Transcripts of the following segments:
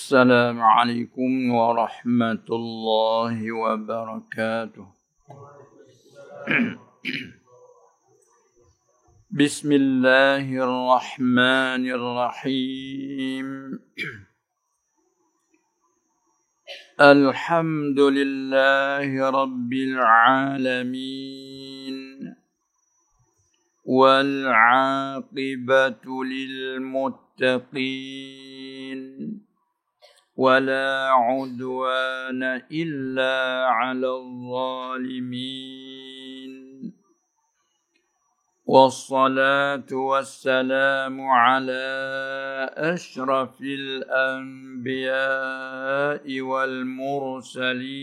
السلام عليكم ورحمة الله وبركاته. بسم الله الرحمن الرحيم. الحمد لله رب العالمين والعاقبة للمتقين ولا عدوان إلا على الظالمين والصلاة والسلام على أشرف الأنبياء والمرسلين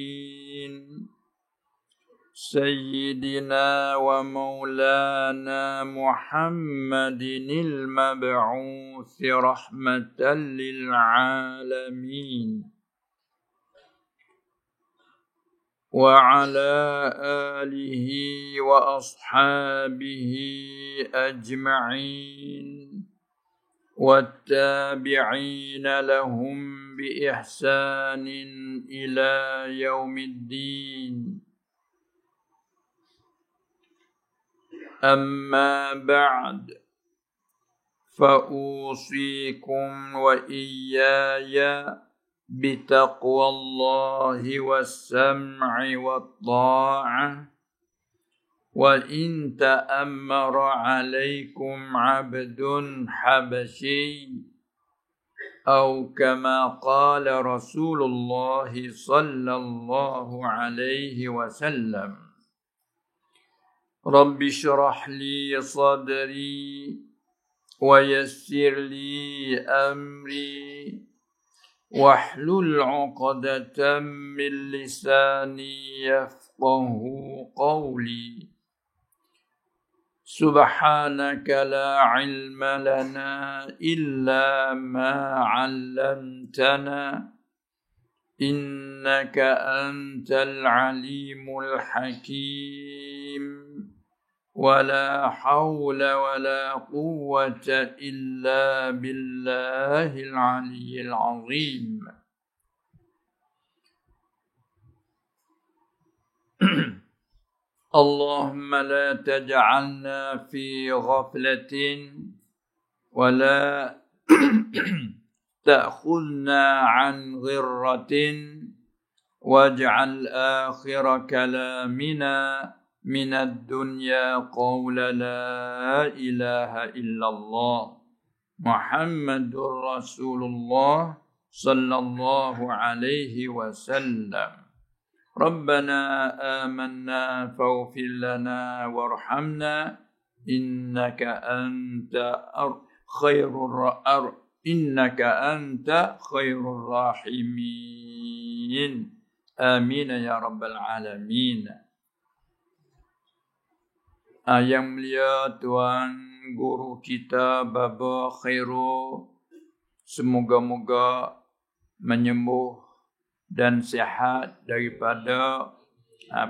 سيدنا ومولانا محمد المبعوث رحمة للعالمين وعلى آله وأصحابه أجمعين والتابعين لهم بإحسان إلى يوم الدين. أما بعد فأوصيكم وإياي بتقوى الله والسمع والطاعة وإن تأمر عليكم عبد حبشي أو كما قال رسول الله صلى الله عليه وسلم رب اشرح لي صدري ويسر لي أمري واحلل عقدة من لساني يفقه قولي سبحانك لا علم لنا إلا ما علمتنا إنك أنت العليم الحكيم ولا حول ولا قوة إلا بالله العلي العظيم. اللهم لا تجعلنا في غفلة ولا تأخذنا عن غرة واجعل آخر كلامنا من الدنيا قول لا إله إلا الله محمد رسول الله صلى الله عليه وسلم. ربنا آمنا فاغفر لنا وارحمنا إنك أنت خير الراحمين. آمين يا رب العالمين. Yang mulia Tuan Guru kita Baba Khairul, semoga-moga menyembuh dan sihat daripada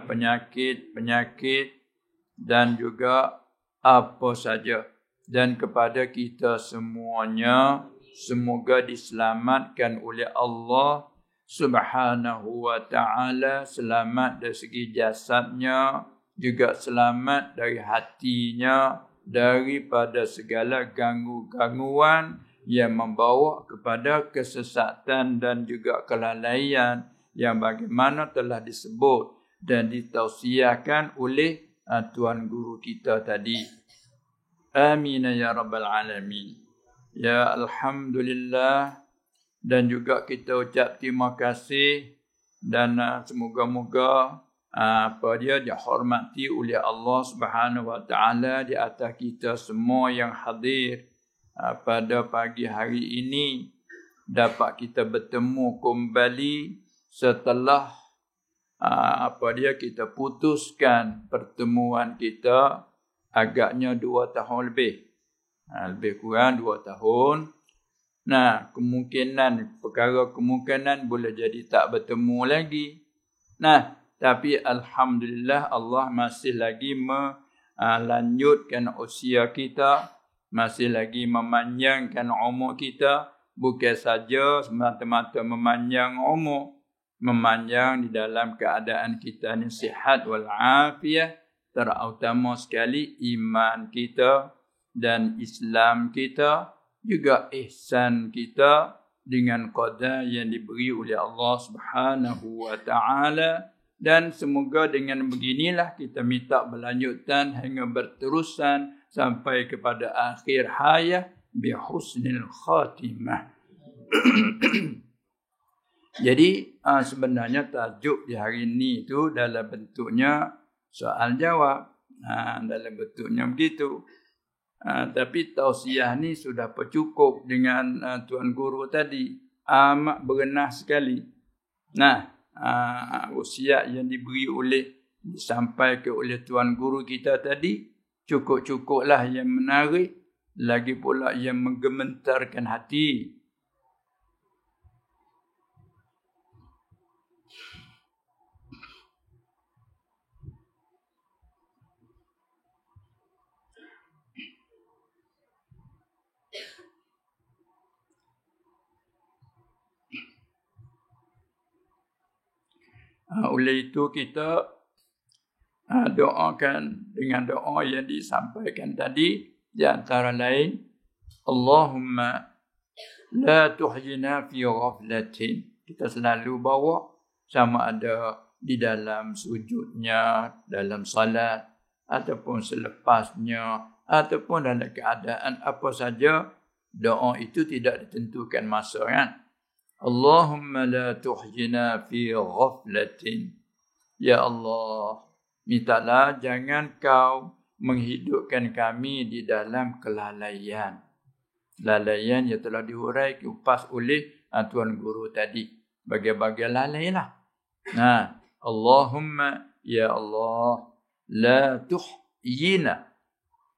penyakit-penyakit dan juga apa saja. Dan kepada kita semuanya, semoga diselamatkan oleh Allah Subhanahu wa ta'ala, selamat dari segi jasadnya, juga selamat dari hatinya daripada segala gangguan yang membawa kepada kesesatan dan juga kelalaian yang bagaimana telah disebut dan ditausiahkan oleh Tuan Guru kita tadi. Amin ya rabbal alamin. Ya alhamdulillah, dan juga kita ucap terima kasih dan semoga-moga dihormati oleh Allah Subhanahu wa taala di atas kita semua yang hadir pada pagi hari ini, dapat kita bertemu kembali setelah kita putuskan pertemuan kita agaknya 2 tahun lebih. Lebih kurang 2 tahun. Nah, kemungkinan boleh jadi tak bertemu lagi. Nah, tapi alhamdulillah Allah masih lagi melanjutkan usia kita, masih lagi memanjangkan umur kita, bukan saja semata-mata memanjang umur, memanjang di dalam keadaan kita ni sihat wal afiyah, terutama sekali iman kita dan Islam kita, juga ihsan kita dengan qada yang diberi oleh Allah Subhanahu wa taala. Dan semoga dengan beginilah kita minta berlanjutan hingga berterusan sampai kepada akhir hayat bihusnil khatimah. Jadi sebenarnya tajuk di hari ini itu dalam bentuknya soal jawab. Dalam bentuknya begitu. Tapi tausiah ni sudah cukup dengan Tuan Guru tadi. Amat berenah sekali. Usia yang diberi disampaikan oleh Tuan Guru kita tadi cukup-cukuplah yang menarik, lagi pula yang menggementarkan hati. Oleh itu kita doakan dengan doa yang disampaikan tadi, di antara lain, Allahumma la tuhyina fi ghaflatin. Kita selalu bawa sama ada di dalam sujudnya, dalam salat, ataupun selepasnya, ataupun dalam keadaan apa saja, doa itu tidak ditentukan masa, kan? Allahumma la tuhyina fi ghaflatin. Ya Allah, mintalah jangan kau menghidupkan kami di dalam kelalaian. Lalaian yang telah dihurai kupas oleh Tuan Guru tadi. Bagai-bagai lalai lah. Allahumma, ya Allah, la tuhyina.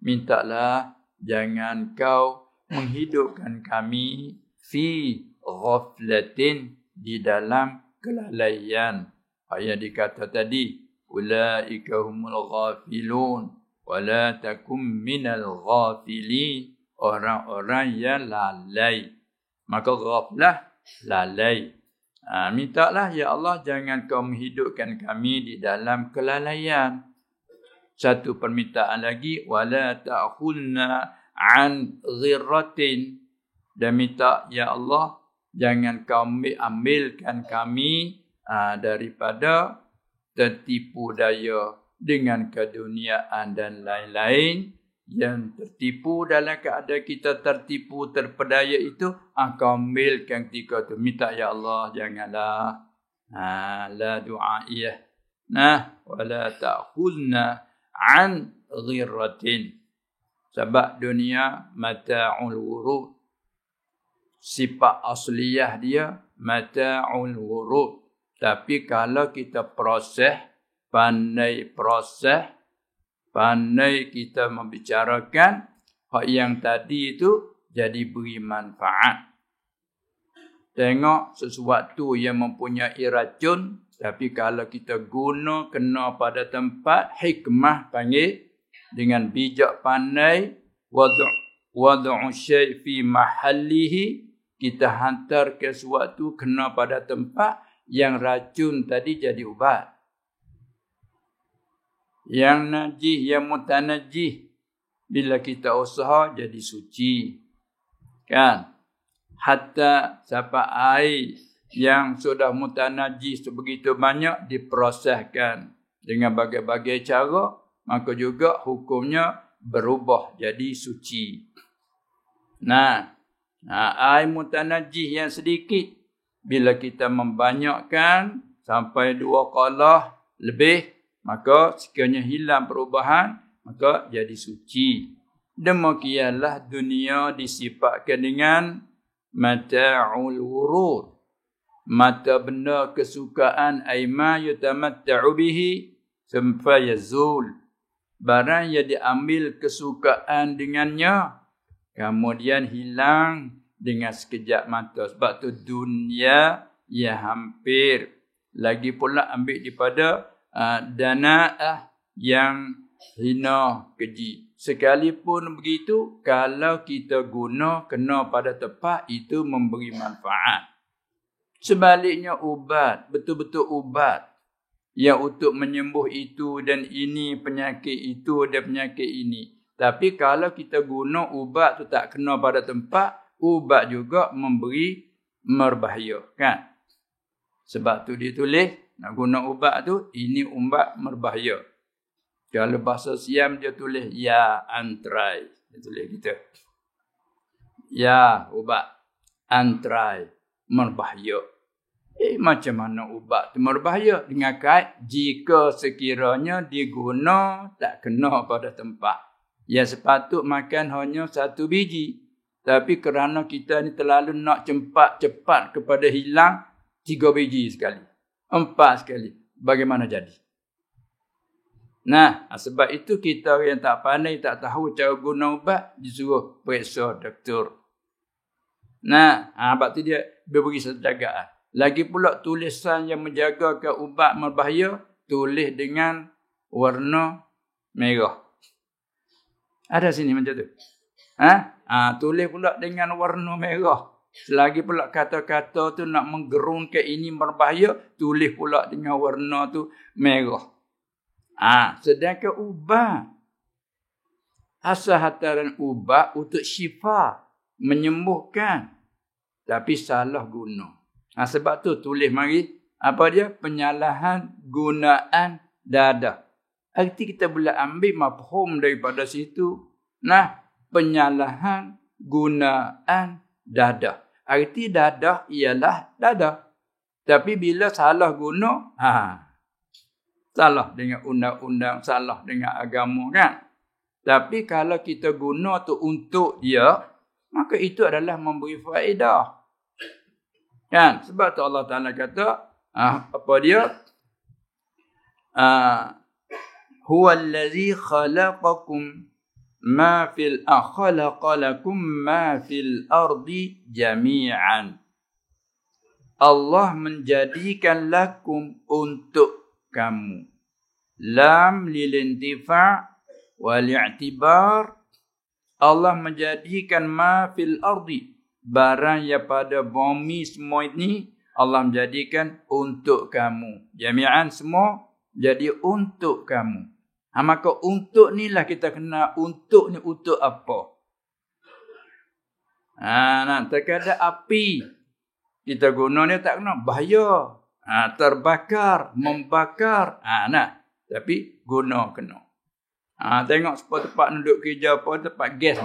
Mintalah jangan kau menghidupkan kami fi ghaflatin, di dalam kelalaian. Ayat dikata tadi, ulaika humul ghafilun wa la takum minal ghafilin, orang-orang yang lalai. Maka ghaflah, lalai. Mintalah ya Allah jangan kau menghidupkan kami di dalam kelalaian. Satu permintaan lagi, wala ta'khulna an ghirratin. Dan minta ya Allah jangan kau ambilkan kami daripada tertipu daya dengan keduniaan dan lain-lain. Yang tertipu dalam keadaan kita tertipu, terpedaya itu, kau ambilkan ketika itu. Minta ya Allah janganlah. La du'aiyah. Wala ta'khulna an ghirratin. Sebab dunia mata'ul wurud. Sifat asliyah dia mata'ul wurud. Tapi kalau kita pandai kita membicarakan, hak yang tadi itu jadi beri manfaat. Tengok sesuatu yang mempunyai racun, tapi kalau kita guna kena pada tempat, hikmah panggil, dengan bijak pandai, wad'u syai' fi mahallihi, kita hantar ke sesuatu kena pada tempat yang racun tadi jadi ubat. Yang najis, yang mutanajis, bila kita usaha jadi suci. Kan? Hatta sampai air yang sudah mutanajis begitu banyak diproseskan dengan berbagai cara, maka juga hukumnya berubah jadi suci. Air mutanajis yang sedikit, bila kita membanyakkan sampai 2 qalah lebih, maka sekiranya hilang perubahan, maka jadi suci. Demikianlah dunia disifatkan dengan mata'ul wurud. Mata benda kesukaan aima yutamatta'u bihi sampai yazul. Barang yang diambil kesukaan dengannya, kemudian hilang dengan sekejap mata. Sebab tu dunia ya hampir. Lagi pula ambil daripada dana'ah yang hina, keji. Sekalipun begitu, kalau kita guna kena pada tepat, itu memberi manfaat. Sebaliknya ubat, betul-betul ubat yang untuk menyembuh itu dan ini, penyakit itu dan penyakit ini. Tapi kalau kita guna ubat tu tak kena pada tempat, ubat juga memberi merbahaya, kan? Sebab tu dia tulis, nak guna ubat tu, ini ubat merbahaya. Kalau bahasa Siam dia tulis, ya antrai. Dia tulis gitu. Ya ubat, antrai, merbahaya. Macam mana ubat tu merbahaya? Dengan kait, jika sekiranya diguna tak kena pada tempat. Yang sepatut makan hanya 1 biji. Tapi kerana kita ni terlalu nak cepat kepada hilang, 3 biji sekali. 4 sekali. Bagaimana jadi? Nah, sebab itu kita yang tak pandai, tak tahu cara guna ubat, disuruh periksa doktor. Nah, sebab tu dia beri satu jagaan. Lagi pula tulisan yang menjagakan ubat berbahaya, tulis dengan warna merah. Ada sini macam tu. Tulis pula dengan warna merah. Selagi pula kata-kata tu nak menggerunkan ini berbahaya, tulis pula dengan warna tu merah. Sedangkan ubat, asal hataran ubat untuk syifa, menyembuhkan. Tapi salah guna. Sebab tu tulis mari, apa dia? Penyalahan gunaan dadah. Arti kita boleh ambil mafhum daripada situ. Nah, penyalahan gunaan dadah. Arti dadah ialah dadah. Tapi bila salah guna, salah dengan undang-undang, salah dengan agama, kan? Tapi kalau kita guna tu untuk dia, maka itu adalah memberi faedah. Kan? Sebab tu Allah Ta'ala kata, apa dia? Huwallazi khalaqakum ma fil khalaqalakum ma fil ardi jami'an. Allah menjadikan lakum untuk kamu. Lam lilintifa' wal i'tibar. Allah menjadikan ma fil ardi, barang yang pada bumi semua ini Allah menjadikan untuk kamu. Jami'an semua jadi untuk kamu. Maka untuk ni lah kita kena, untuk ni untuk apa? Terkadang api kita guna ni tak kena, bahaya. Terbakar, membakar. Tapi guna kena. Tengok tempat duduk kerja apa, tempat gas.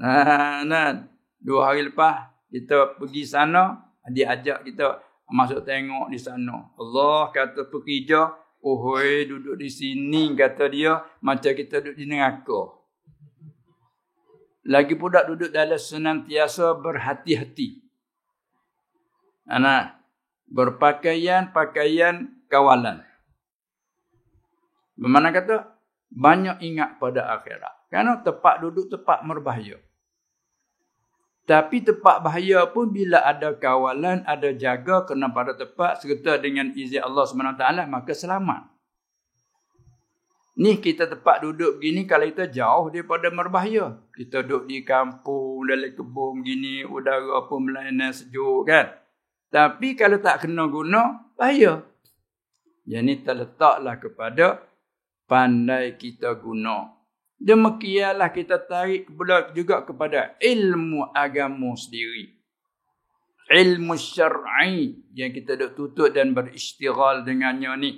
2 hari lepas kita pergi sana, dia ajak kita masuk tengok di sana. Allah kata pekerja, duduk di sini, kata dia, macam kita duduk di neraka. Lagi pula duduk dalam senantiasa berhati-hati. Berpakaian kawalan. Bermakna kata, banyak ingat pada akhirat. Kerana tempat duduk tempat berbahaya. Tapi tempat bahaya pun bila ada kawalan, ada jaga, kena pada tempat serta dengan izin Allah SWT, maka selamat. Ni kita tempat duduk begini, kalau kita jauh daripada berbahaya. Kita duduk di kampung, dalam kebun begini, udara pun melayan sejuk, kan? Tapi kalau tak kena guna, bahaya. Yang ni terletaklah kepada pandai kita guna. Demikianlah kita tarik juga kepada ilmu agama sendiri. Ilmu syar'i yang kita duk tutup dan beristighal dengannya ni.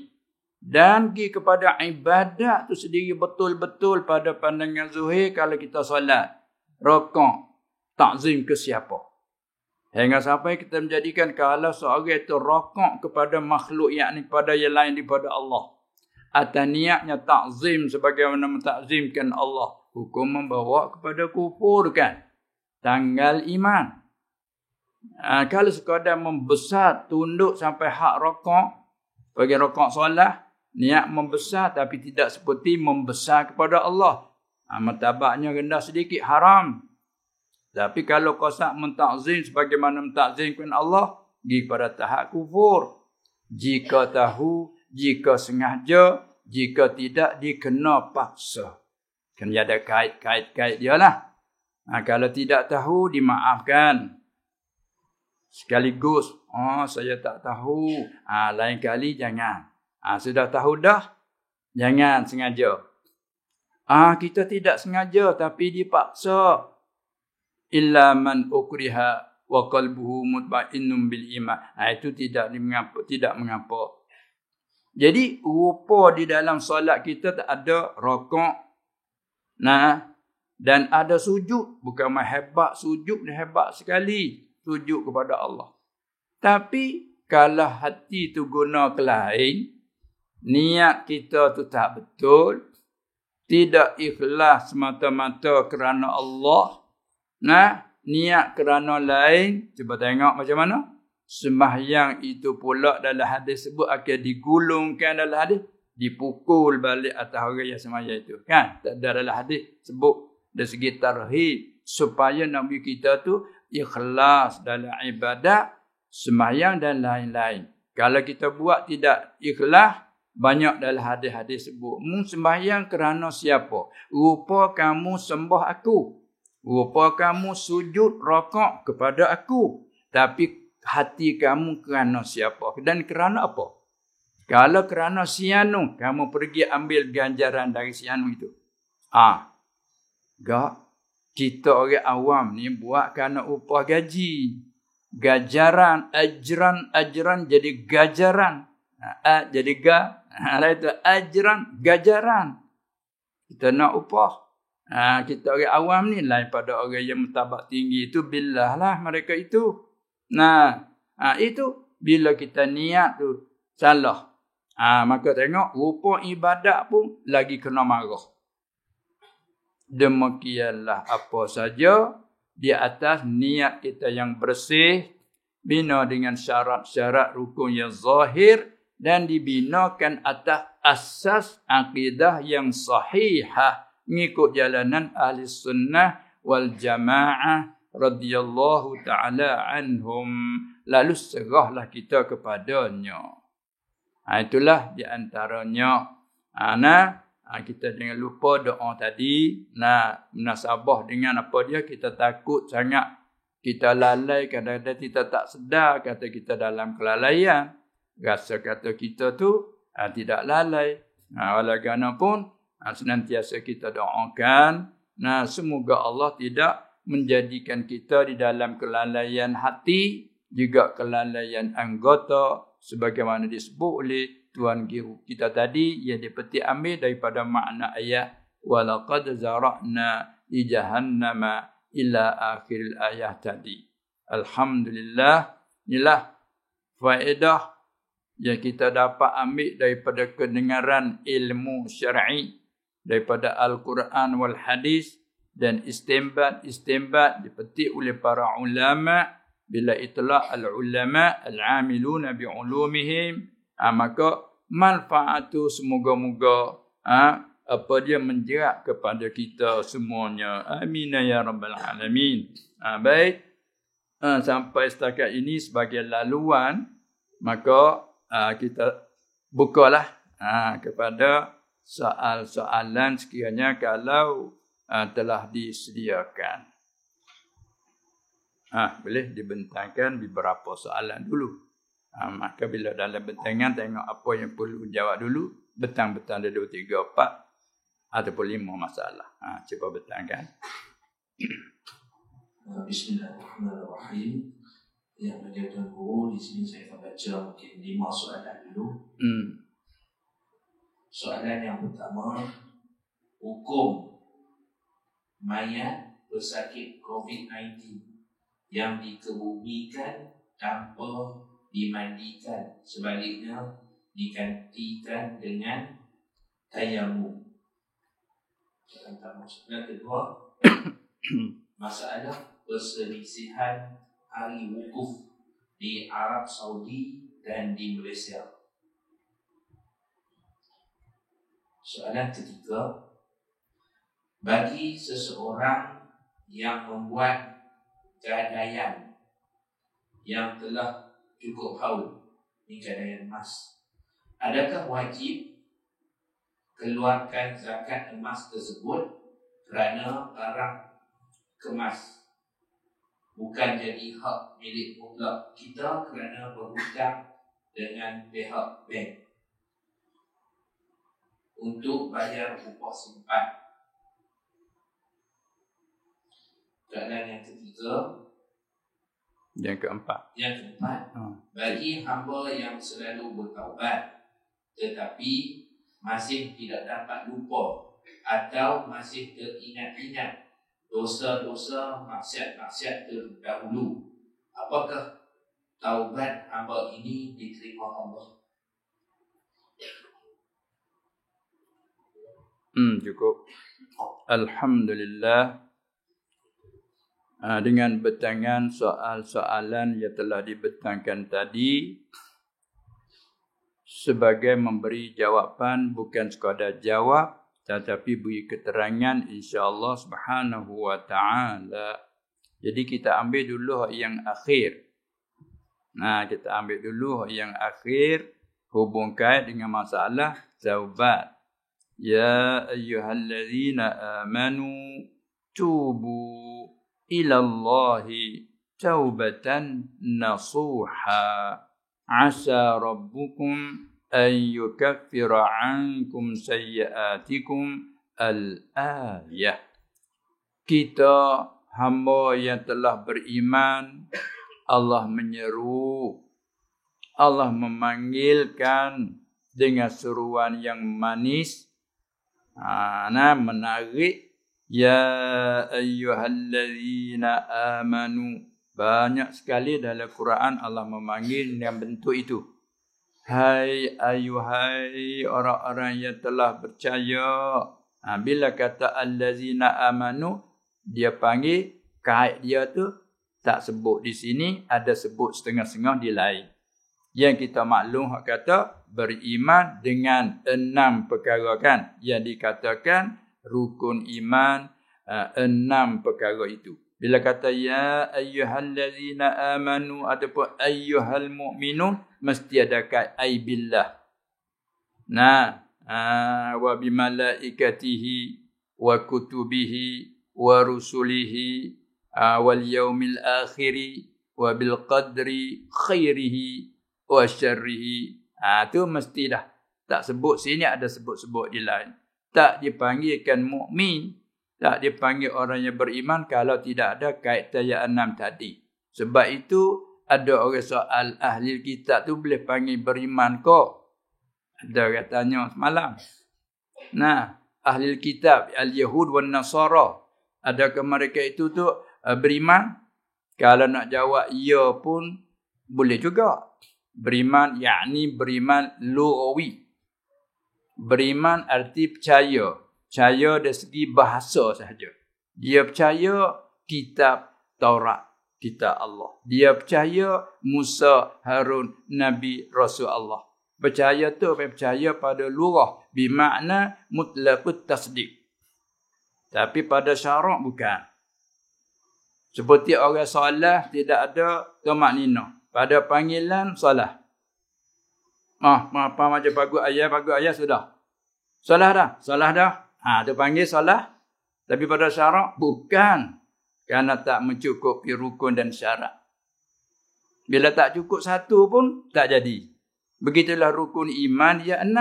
Dan pergi kepada ibadat tu sendiri betul-betul pada pandangan zuhir kalau kita solat. Rokok, takzim ke siapa? Hingga sampai kita menjadikan kalau seorang itu rokok kepada makhluk yakni kepada yang lain daripada Allah. Atau niatnya takzim sebagaimana mentakzimkan Allah. Hukum membawa kepada kufur, kan? Tanggal iman. Kalau sekadar membesar, tunduk sampai hak rokok, bagi rokok solat, niat membesar tapi tidak seperti membesar kepada Allah. Martabaknya rendah sedikit, haram. Tapi kalau kosak mentakzim sebagaimana mentakzimkan Allah, pergi pada tahap kufur. Jika tahu, jika sengaja, jika tidak dikena paksa. Kan ada kait dia lah. Kalau tidak tahu, dimaafkan. Sekaligus, saya tak tahu. Lain kali jangan. Sudah tahu dah, jangan sengaja. Kita tidak sengaja tapi dipaksa. Illa man ukriha wa qalbuhu mutmainnun bil iman. Itu tidak mengapa. Jadi rupa di dalam solat kita tak ada rokok. Dan ada sujud. Bukan hebat sujud, hebat sekali sujud kepada Allah. Tapi kalau hati tu guna ke lain, niat kita tu tak betul, tidak ikhlas semata-mata kerana Allah, niat kerana lain, cuba tengok macam mana. Sembahyang itu pula dalam hadis sebut akan digulungkan dalam hadis, dipukul balik atas orang yang sembahyang itu. Kan? Tak ada dalam hadis sebut dari segi tarhib supaya Nabi kita tu ikhlas dalam ibadat, sembahyang dan lain-lain. Kalau kita buat tidak ikhlas, banyak dalam hadis-hadis sebut, sembahyang kerana siapa? Rupa kamu sembah aku. Rupa kamu sujud rokok kepada aku. Tapi hati kamu kerana siapa? Dan kerana apa? Kalau kerana sianu, kamu pergi ambil ganjaran dari sianu itu. Kita orang awam ni buat kerana upah gaji. Gajaran, ajran jadi gajaran. Jadi itu ajran, gajaran. Kita nak upah. Kita orang awam ni lain pada orang yang martabat tinggi itu, billah lah mereka itu. Itu bila kita niat tu salah. Maka tengok rupa ibadat pun lagi kena marah. Demikianlah apa saja di atas niat kita yang bersih, bina dengan syarat-syarat rukun yang zahir dan dibinakan atas asas akidah yang sahihah, mengikut jalanan ahli sunnah wal jamaah radhiyallahu ta'ala anhum. Lalu serahlah kita kepadanya. Itulah di antaranya. Kita jangan lupa doa tadi. Munasabah dengan apa dia, kita takut sangat. Kita lalai, kadang-kadang kita tak sedar kata kita dalam kelalaian. Rasa kata kita tu tidak lalai. Walaupun senantiasa kita doakan. Semoga Allah tidak menjadikan kita di dalam kelalaian hati, juga kelalaian anggota, sebagaimana disebut oleh Tuan Guru kita tadi, yang dipetik ambil daripada makna ayat walaqad zara'na li jahannama ila akhir ayat tadi. Alhamdulillah, inilah faedah yang kita dapat ambil daripada kedengaran ilmu syar'i daripada Al-Quran wal Hadis, dan istinbat dipetik oleh para ulama. Bila itulah al-ulama al-amiluna bi'ulumihim, maka manfaatu semoga-moga apa dia menjerat kepada kita semuanya. Amin ya rabbal alamin. Baik, sampai setakat ini sebagai laluan, maka kita bukalah kepada soalan sekiranya kalau telah disediakan. Boleh dibentangkan beberapa soalan dulu. Maka bila dalam bentangan, tengok apa yang perlu jawab dulu. Betang-betang ada 2, 3, 4 ataupun 5 masalah. Cuba betangkan. Bismillahirrahmanirrahim. Yang menjadi guru di sini saya akan baca mungkin 5 soalan dulu. Soalan yang pertama, hukum mayat bersakit COVID-19 yang dikebumikan tanpa dimandikan, sebaliknya digantikan dengan tayamum. Soalan kedua, masalah perselisihan hari wukuf di Arab Saudi dan di Malaysia. Soalan ketiga, bagi seseorang yang membuat gadaian yang telah cukup haul, ini gadaian emas, adakah wajib keluarkan zakat emas tersebut kerana barang kemas, bukan jadi hak milik mutlak kita kerana berhutang dengan pihak bank untuk bayar upah simpan. Soalan yang ketiga. Yang keempat, bagi hamba yang selalu bertaubat tetapi masih tidak dapat lupa atau masih teringat-ingat dosa-dosa maksiat-maksiat terdahulu, apakah taubat hamba ini diterima Allah? Cukup. Alhamdulillah. Dengan bertangan soal-soalan yang telah dibentangkan tadi, sebagai memberi jawapan, bukan sekadar jawab tetapi beri keterangan insya-Allah Subhanahu wa taala. Jadi kita ambil dulu yang akhir. Kita ambil dulu yang akhir, hubungkan dengan masalah taubat. Ya ayyuhallazina amanu tubu ila Allahi taubatan nasuha asa rabbukum an yukaffira ankum sayyiatikum al-ayah. Kita hamba yang telah beriman, Allah menyeru, Allah memanggilkan dengan seruan yang manis, menarik. Ya ayyuhallazina amanu. Banyak sekali dalam Quran Allah memanggil yang bentuk itu. Hai ayuhai orang-orang yang telah percaya. Bila kata allazina amanu, dia panggil, kait dia tu tak sebut di sini, ada sebut setengah-setengah di lain. Yang kita maklum kata beriman dengan 6 perkara kan, yang dikatakan rukun iman, 6 perkara itu. Bila kata ya ayyuhallazina amanu ataupun ayyuhal mu'minun, mesti ada kait ai billah. Wa bimalaikatihi wa kutubihi wa rusulihi wal yaumil akhiri wa bil qadri khairihi wa syarrihi. Tu mesti dah. Tak sebut sini, ada sebut-sebut di lain. Tak dipanggilkan mukmin, tak dipanggil orang yang beriman kalau tidak ada kaitan yang 6 tadi. Sebab itu ada orang soal ahli kitab tu boleh panggil beriman kok. Ada orang tanya semalam. Ahli kitab al-Yahud wan Nasara, adakah mereka itu tu beriman? Kalau nak jawab ya pun boleh juga. Beriman yakni beriman lughawi. Beriman arti percaya. Percaya dari segi bahasa sahaja. Dia percaya kitab Taurat, kitab Allah. Dia percaya Musa, Harun, Nabi, Rasul Allah. Percaya tu percaya pada lughah, bermakna mutlaqut tasdiq. Tapi pada syarak bukan. Seperti orang solat tidak ada tumakninah. Pada panggilan solat. Apa macam pagu ayat sudah. Solat dah. Dia panggil solat. Tapi pada syarak bukan. Kerana tak mencukupi rukun dan syarat. Bila tak cukup satu pun tak jadi. Begitulah rukun iman dia 6.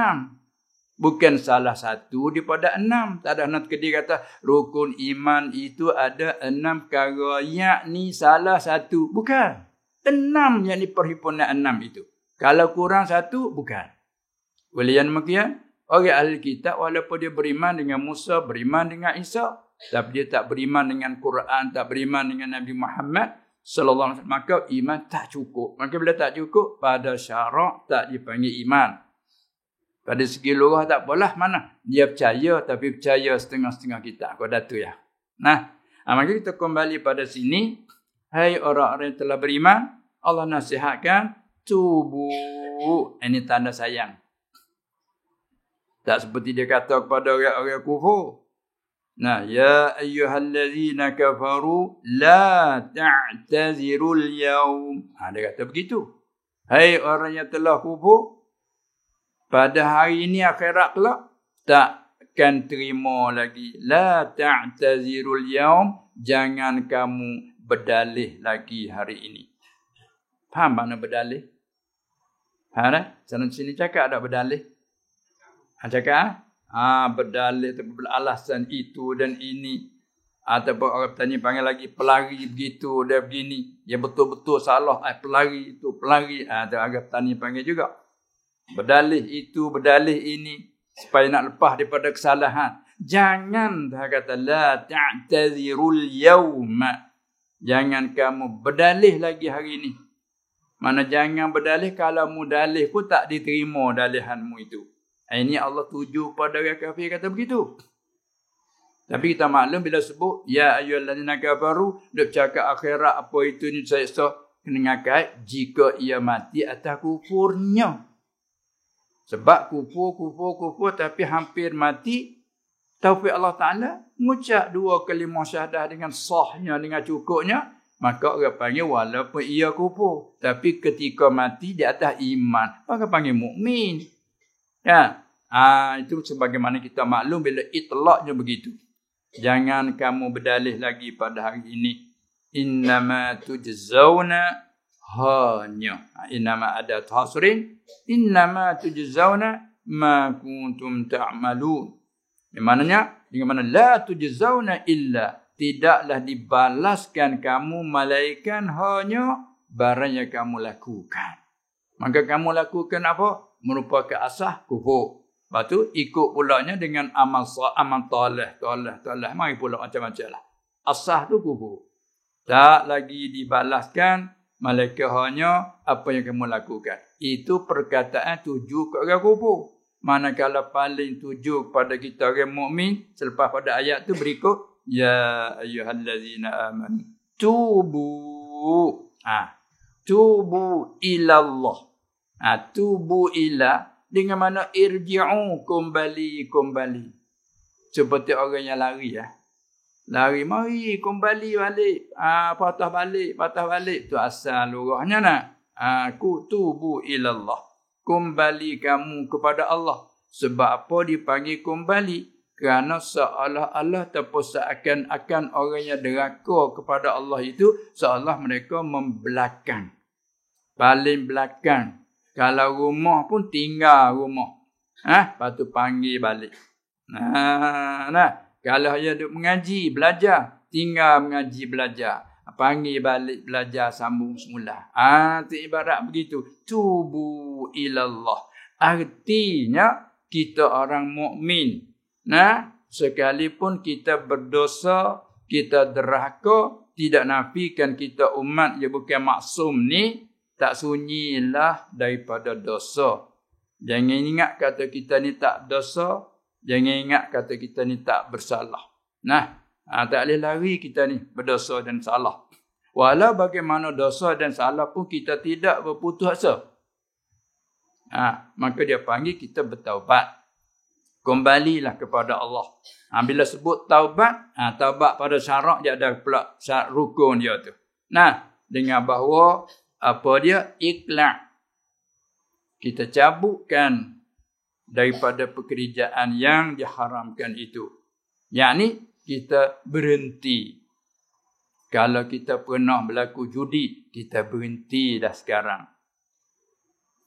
Bukan salah satu daripada 6. Tak ada nak dia kata rukun iman itu ada 6 perkara, yakni salah satu. Bukan. 6 yakni perhimpunan 6 itu. Kalau kurang satu, bukan. Oleh yang demikian, orang ahli kitab walaupun dia beriman dengan Musa, beriman dengan Isa, tapi dia tak beriman dengan Quran, tak beriman dengan Nabi Muhammad sallallahu alaihi wasallam, maka iman tak cukup. Maka bila tak cukup, pada syarak tak dipanggil iman. Pada segi lughah tak apalah mana. Dia percaya tapi percaya setengah-setengah kitab. Kau datu ya. Maka kita kembali pada sini. Hai orang-orang yang telah beriman, Allah nasihatkan tubu. Ini tanda sayang. Tak seperti dia kata kepada orang-orang kufur. Ya ayyuhallazina kafaru la ta'tazirul yaum. Dia kata begitu. Hai orang yang telah kufur, pada hari ini akhirat kelak, takkan terima lagi. La ta'tazirul yaum, jangan kamu berdalih lagi hari ini. Faham makna berdalih? Faham tak? Sana sini cakap tak berdalih? Cakap? Berdalih atau beralasan itu dan ini. Ataupun orang tanya panggil lagi pelari begitu dia begini. Dia betul-betul salah. Pelari itu pelari. Atau orang tanya panggil juga. Berdalih itu, berdalih ini. Supaya nak lepas daripada kesalahan. Jangan dia kata la ta'tazirul yawma. Jangan kamu berdalih lagi hari ini. Mana jangan berdalih kalau mu dalih pun tak diterima dalihanmu itu. Ini Allah tuju pada orang kafir kata begitu. Tapi kita maklum bila sebut ya ayyuhallazina kafaru, dok cakap akhirat apa itu ni saya kena ngakai jika ia mati atas kufurnya. Sebab kufur tapi hampir mati, taufik Allah Taala mengucap 2 kalimah syahadah dengan sahnya, dengan cukupnya, maka orang panggil walaupun ia kufur tapi ketika mati di atas iman, maka panggil mukmin. Ya. Itu sebagaimana kita maklum bila itlaqnya begitu. Jangan kamu berdalih lagi pada hari ini. Innama tujzauna hanya. Innama ada hasrin. Innama tujzauna ma kuntum ta'malun. Yang maknanya, dengan mana la tujzauna illa. Tidaklah dibalaskan kamu malaikat hanya barang yang kamu lakukan. Maka kamu lakukan apa? Merupakan asah kufur. Lepas tu ikut pulanya dengan amal tolah. Mari pula macam-macam lah. Asah tu kufur. Tak lagi dibalaskan malaikat hanya apa yang kamu lakukan. Itu perkataan tuju ke orang kufur. Manakala paling tuju kepada kita orang mukmin selepas pada ayat tu berikut ya ayyuhallazina amanu tubu. Tubu ilallah. Tubu ila dengan mana irji'u kembali. Seperti orang yang lari Lari mari kembali balik. Patah balik. Tu asal lurahnya nak. Tubu ilallah. Kembali kamu kepada Allah. Sebab apa dipanggil kembali? Kerana seolah-olah ataupun seakan-akan orang yang deraka kepada Allah itu seolah mereka membelakang. Paling belakang. Kalau rumah pun tinggal rumah. Lepas tu panggil balik. Kalau dia duduk mengaji, belajar. Tinggal mengaji, belajar. Panggil balik, belajar, sambung semula. Itu ibarat begitu. Tubu ilallah. Artinya, kita orang mukmin. Sekalipun kita berdosa, kita derhaka, tidak nafikan kita umat yang bukan maksum ni, tak sunyilah daripada dosa. Jangan ingat kata kita ni tak dosa. Jangan ingat kata kita ni tak bersalah. Tak boleh lari kita ni berdosa dan salah. Walau bagaimana dosa dan salah pun kita tidak berputus asa. Maka dia panggil kita bertaubat. Kembalilah kepada Allah. Bila sebut taubat, taubat pada syarak dia ada pula syarat rukun dia tu. Dengan bahawa apa dia? Ikhlas. Kita cabutkan daripada pekerjaan yang diharamkan itu. Yakni kita berhenti. Kalau kita pernah berlaku judi, kita berhenti dah sekarang.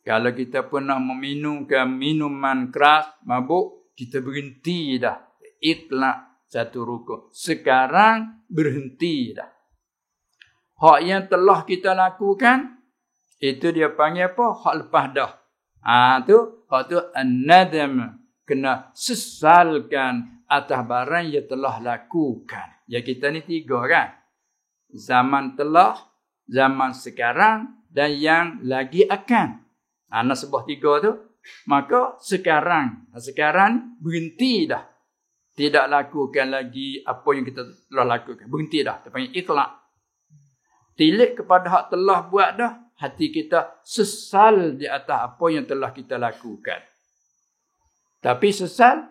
Kalau kita pernah meminumkan minuman keras, mabuk, kita berhenti dah. Ikhlas satu rukun. Sekarang berhenti dah. Hak yang telah kita lakukan, itu dia panggil apa? Hak lepas dah. Hak tu an-nadam. Kena sesalkan atas barang yang telah lakukan. Ya kita ni 3 kan? Zaman telah, zaman sekarang dan yang lagi akan. Nak sebut 3 tu. Maka sekarang berhenti dah. Tidak lakukan lagi apa yang kita telah lakukan. Berhenti dah. Dia panggil ikhlas. Tilik kepada hak telah buat dah. Hati kita sesal di atas apa yang telah kita lakukan. Tapi sesal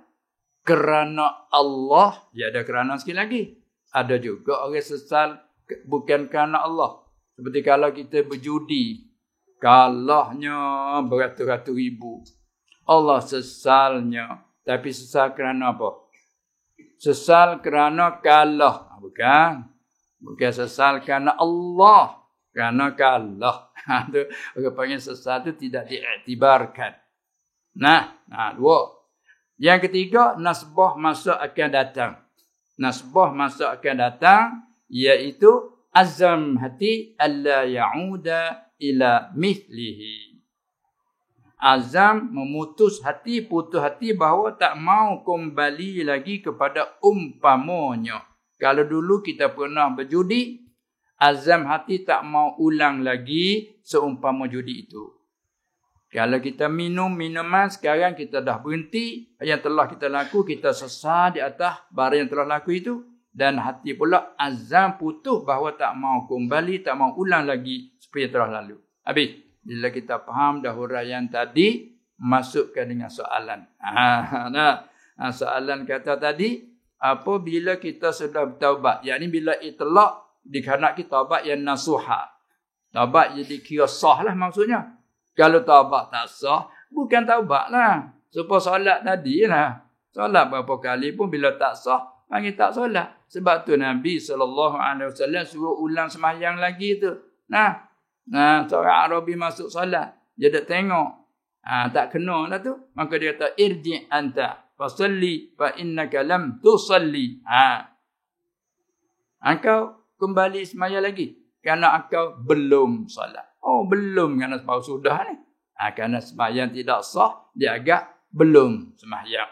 kerana Allah. Ya ada kerana sikit lagi. Ada juga orang sesal bukan kerana Allah. Seperti kalau kita berjudi. Kalahnya beratus-ratus ribu. Allah sesalnya Tapi sesal kerana apa? Sesal kerana kalah. Bukan. Bukan sesal kerana Allah. Kerana kalah. Itu orang panggil sesal itu tidak diiktibarkan. Nah, dua. Yang ketiga, nasbah masa akan datang. Nasbah masa akan datang, iaitu azam hati alla ya'uda ila mithlihi. Azam memutus hati, putus hati bahawa tak mau kembali lagi kepada umpamanya. Kalau dulu kita pernah berjudi, azam hati tak mau ulang lagi seumpama judi itu. Kalau kita minum minuman, sekarang kita dah berhenti. Yang telah kita laku, kita sesal di atas barang yang telah laku itu. Dan hati pula azam putus bahawa tak mau kembali, tak mau ulang lagi seperti yang telah lalu. Habis, bila kita faham dah huraian tadi, masukkan dengan soalan. Soalan kata tadi, apabila kita sudah bertaubat, yakni bila itlaq dikhanak kita taubat yang nasuha. Taubat yang dikira sah lah maksudnya. Kalau taubat tak sah, bukan taubat lah. Supaya solat tadi lah. Solat berapa kali pun bila tak sah, panggil tak solat. Sebab tu Nabi SAW suruh ulang sembahyang lagi tu. Seorang Arabi masuk solat. Dia dah tengok. Tak kena lah tu. Maka dia kata, irji' anta fasalli fa innaka lam tusalli. Engkau kembali sembahyang lagi. Kerana engkau belum solat. Oh, belum kerana sebab sudah ni. Kerana sembahyang tidak sah, dia agak belum sembahyang.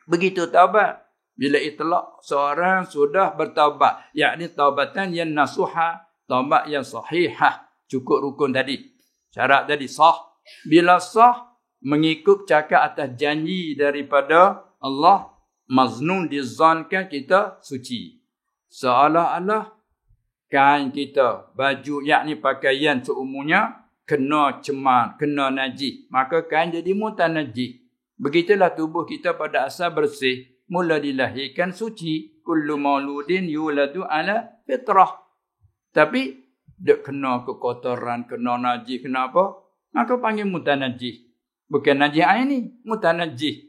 Begitu taubat. Bila itlaq, seorang sudah bertaubat. Yakni taubatan yang nasuha, taubat yang sahihah. Cukup rukun tadi. Syarat tadi sah. Bila sah, mengikut cakap atas janji daripada Allah, maznun dizankan kita suci. Seolah-olah kain kita, baju yakni pakaian seumumnya kena cemar, kena najis. Maka kain jadi mutanajis. Begitulah tubuh kita pada asal bersih. Mula dilahirkan suci. Kullu mauludin yuladu ala fitrah. Tapi dia kena kekotoran, kena najis, kena apa? Maka panggil mutanajis. Bukan najis air ni, mutanajis.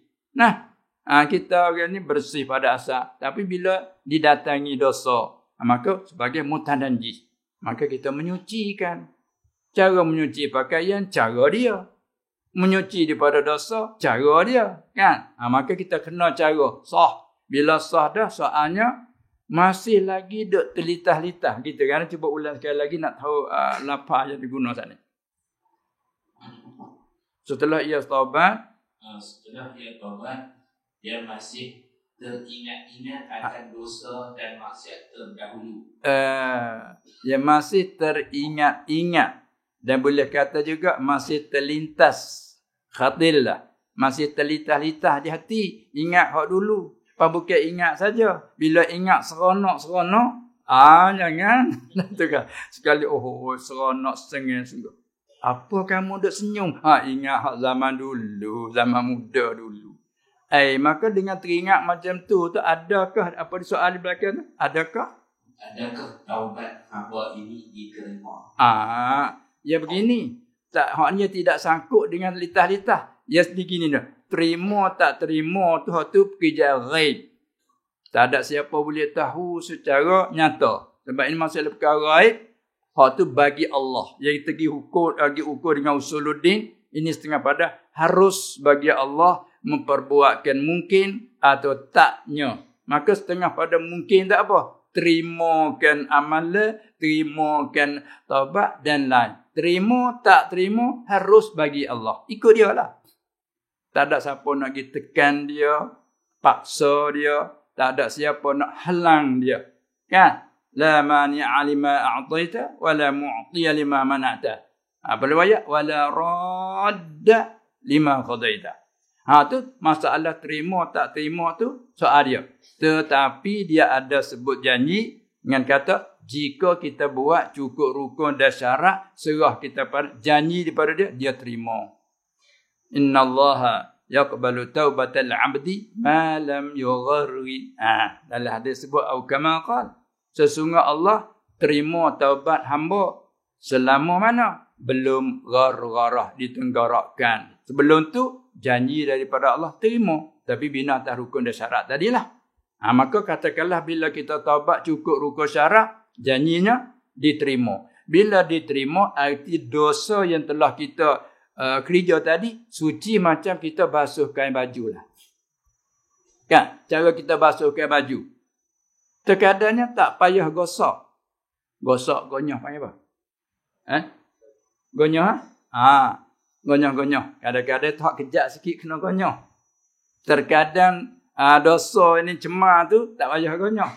Kita orang ni bersih pada asal. Tapi bila didatangi dosa, maka sebagai mutanajis. Maka kita menyucikan. Cara menyuci pakaian, cara dia. Menyuci daripada dosa, cara dia. Kan? Maka kita kena cara sah. Bila sah dah, soalnya masih lagi duk terlitah-litah. Kita kan cuba ulang sekali lagi nak tahu lapar yang diguna saat ni. Setelah ia taubat, dia masih teringat-ingat akan dosa dan maksiat terdahulu. Dia masih teringat-ingat. Dan boleh kata juga masih terlintas. Khatil lah. Masih terlitah-litah di hati. Ingat hak dulu. Bukan ingat saja. Bila ingat seronok-seronok. Jangan. Sekali, seronok setengah sungguh. Apa kamu duk senyum? Ingat hak zaman dulu. Zaman muda dulu. Maka dengan teringat macam tu adakah apa di soal di belakang tu? Adakah taubat hamba ini diterima? Ya begini. Haknya tidak sangkut dengan litah-litah. Ya begini dah. Terima tak terima tu hak tu pekerjaan ghaib. Tak ada siapa boleh tahu secara nyata. Sebab ini masalah perkara ghaib. Hak tu bagi Allah. Yang kita pergi ukur dengan usuluddin. Ini setengah pada harus bagi Allah memperbuatkan mungkin atau taknya. Maka setengah pada mungkin tak apa. Terimakan amalan, terimakan taubat dan lain. Terima tak terima harus bagi Allah. Ikut dia lah. Tak ada siapa nak pergi tekan dia, paksa dia. Tak ada siapa nak halang dia. Kan? La mani'a lima a'taita wa la mu'tiya lima mana'ta. Apa riwayat? Wa la radda lima qadaita. Tu masalah terima tak terima tu soal dia. Tetapi dia ada sebut janji dengan kata jika kita buat cukup rukun dan syarat, serah kita janji daripada dia, dia terima. Innallaha yaqbalu taubatal 'abdi ma lam yugharri. Dalam hadis sebut au kama qala. Sesungguhnya Allah terima taubat hamba selama mana? Belum gharah ditenggarakkan. Sebelum tu janji daripada Allah, terima. Tapi bina atas rukun dan syarat tadilah. Maka katakanlah bila kita taubat cukup rukun syarat, janjinya diterima. Bila diterima, arti dosa yang telah kita kerja tadi, suci macam kita basuh kain baju lah. Kan? Cara kita basuh kain baju. Terkadangnya tak payah gosok. Gosok, gonyah panggil apa? Gonyah? Gonyah. Kadang-kadang tak kejap sikit kena gonyah. Terkadang dosa ini cemar tu tak payah gonyah.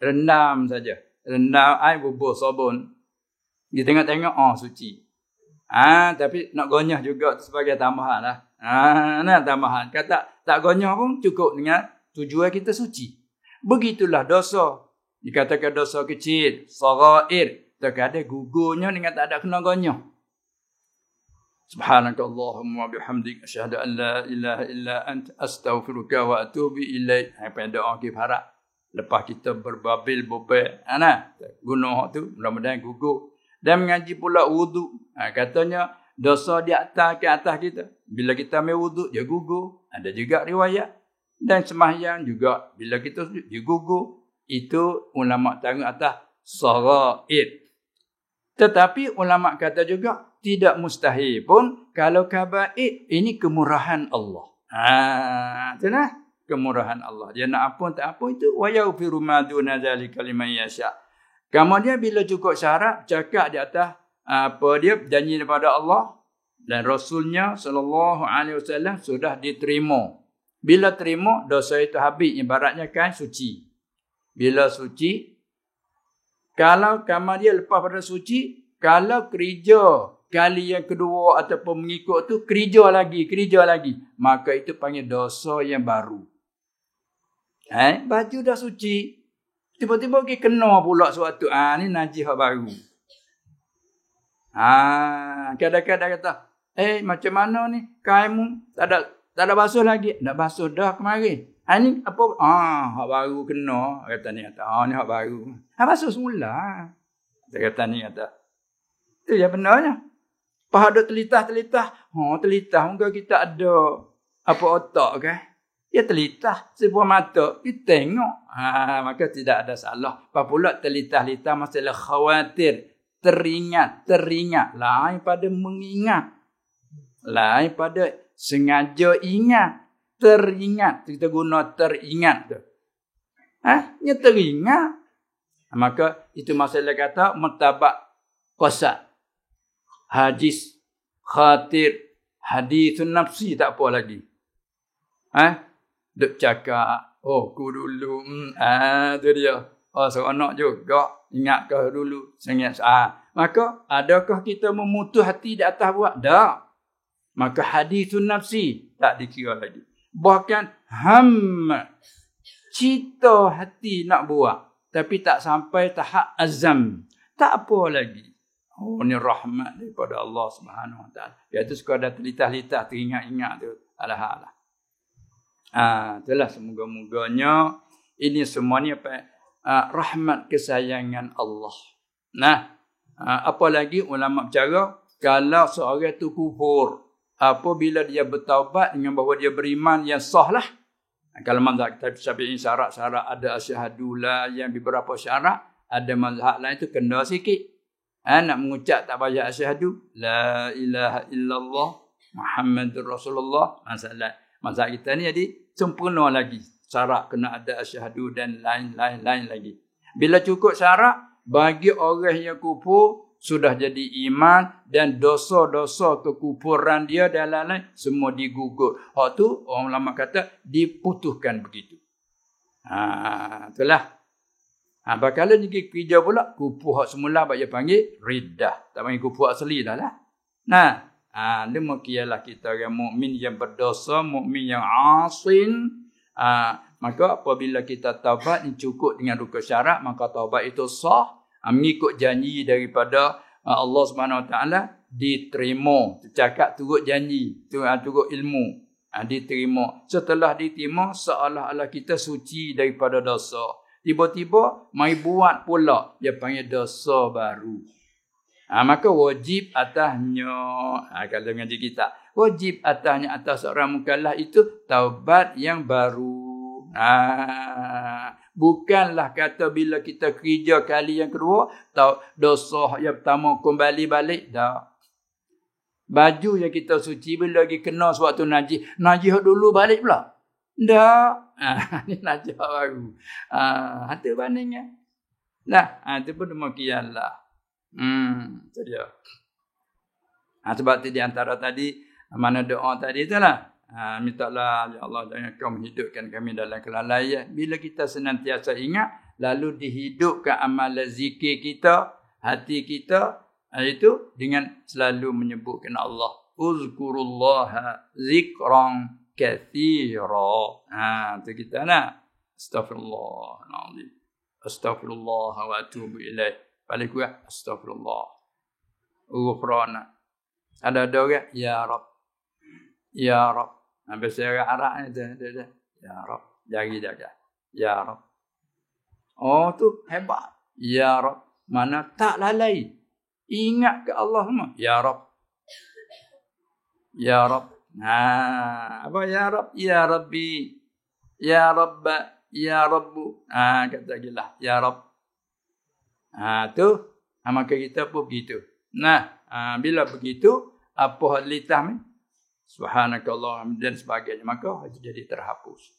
Rendam saja. Rendam air bubuh sabun. Dia tengok-tengok, suci. Tapi nak gonyah juga sebagai tambahan lah. Nak tambahan. Kata tak gonyah pun cukup dengan tujuan kita suci. Begitulah dosa. Dikatakan dosa kecil, saghair. Terkadang gugurnya dengan tak ada kena gonyah. Subhanakallahumma bihamdik asyhadu an la ilaha illa anta astaghfiruka wa atubu ilaik. Apa doa kita harap lepas kita berbabil bobel guna tu mudah-mudahan gugur. Dan mengaji pula wudu. Katanya dosa di atas ke atas kita. Bila kita ambil wudu dia gugur. Ada juga riwayat. Dan sembahyang juga bila kita dia gugur. Itu ulama taruh atas saghair. Tetapi ulama kata juga tidak mustahil pun kalau kabair ini kemurahan Allah. Itulah kemurahan Allah. Dia nak ampun tak ampun itu wa yaghfiru ma duna zalika liman yasha. Kemudian bila cukup syarat cakap di atas dia janji daripada Allah dan Rasulnya sallallahu alaihi wasallam sudah diterima. Bila terima dosa itu habis, ibaratnya kan suci. Bila suci, kalau kamar dia lepas pada suci, kalau kerja kali yang kedua ataupun mengikut tu kerja lagi, maka itu panggil dosa yang baru. Baju dah suci, tiba-tiba pergi kena pula suatu ni najis baru. Kadang-kadang kata, macam mana ni kainmu tak ada basuh lagi. Nak basuh dah kemarin. Ni apa? Hak baru kena. Kata ni kata, ni hak baru. Basuh semula. Kata ni kata. Itu yang benarnya. Pas ada telitah. Telitah mungkin kita ada apa otak kan? Ya telitah sebuah mata kita tengok. Maka tidak ada salah. Apa pula telitah-litah masalah khawatir, teringat. Lain pada mengingat. Lain pada sengaja ingat. Teringat. Kita guna teringat tu. Dia teringat. Maka itu masalah kata mertabak qasad. Hadis, khatir, hadithun nafsi tak apa lagi. Duk cakap, ku dulu. Tu dia. Seronok juga. Ingat kau dulu. Sangat. Maka adakah kita memutus hati di atas buat? Tak. Maka hadithun nafsi tak dikira lagi. Bahkan cita hati nak buat. Tapi tak sampai tahap azam. Tak apa lagi. Ini rahmat daripada Allah Subhanahu Wa Taala. Iaitu sekadar telitah-litah teringat-ingat tu. Alah. Itulah semoga-moganya ini semua ni rahmat kesayangan Allah. Apalagi ulama bercara kalau seorang tu kufur apabila dia bertaubat dengan bahawa dia beriman yang sah lah. Kalau mazhab kita Syafi'i syarat-syarat ada asyhadu la yang beberapa syarat, ada mazhab lain tu kena sikit. Nak mengucap tak payah asyhadu la ilaha illallah Muhammadur Rasulullah. Mazhab kita ni jadi sempurna lagi. Syarat kena ada asyhadu dan lain-lain lagi. Bila cukup syarat bagi orang yang kufur sudah jadi iman dan dosa-dosa kekufuran dia dan lain-lain semua digugur. Hak tu orang ulama kata diputuskan begitu. Itulah. Bakal ni kerja pula kufur hak semula dia panggil riddah. Tak panggil kufur asli dah lah. Demikianlah kita orang mukmin yang berdosa, mukmin yang asin. Maka apabila kita taubat ni cukup dengan rukun syarat, maka taubat itu sah. Mengikut janji daripada Allah Subhanahu Wa Taala diterima. Cakap turut janji, turut ilmu. Diterima. Setelah diterima seolah-olah kita suci daripada dosa. Tiba-tiba mai buat pula dia panggil dosa baru. Maka wajib atasnya, kalau ngaji kita, wajib atasnya atas seorang mukallaf itu taubat yang baru. Bukanlah kata bila kita kerja kali yang kedua, dosa yang pertama kembali balik. Tak. Baju yang kita suci bila lagi kena suatu najis dulu balik pula. Tak. Ini najis baru. Itu bandingnya. Nah, itu pun demikian lah. Itu dia. Sebab di antara tadi mana doa tadi itulah. Mintalah ya Allah jangan kau menghidupkan kami dalam kelalaian. Bila kita senantiasa ingat, lalu dihidupkan amalan zikir kita, hati kita, itu dengan selalu menyebutkan Allah. Uzkurullaha zikran katsira. Itu kita nak. Astaghfirullahaladzim. Astaghfirullah wa atubu ilaih. Paling kurang astagfirullah. Ghufrana. Ada orang ya Rab. Ya Rab. Bahasa Arab itu dia. Ya Rab. Jari jaga. Ya Rab. Oh tu hebat. Ya Rab. Mana tak lalai. Ingat ke Allah semua. Ya Rab. Ya Rab. Apa ya Rab? Ya Rabbi. Ya Rabba. Ya Rabbu. Kata gila. Ya Rab. Tu maka kita pun begitu. Bila begitu apa litah subhanakallah dan sebagainya, maka jadi terhapus.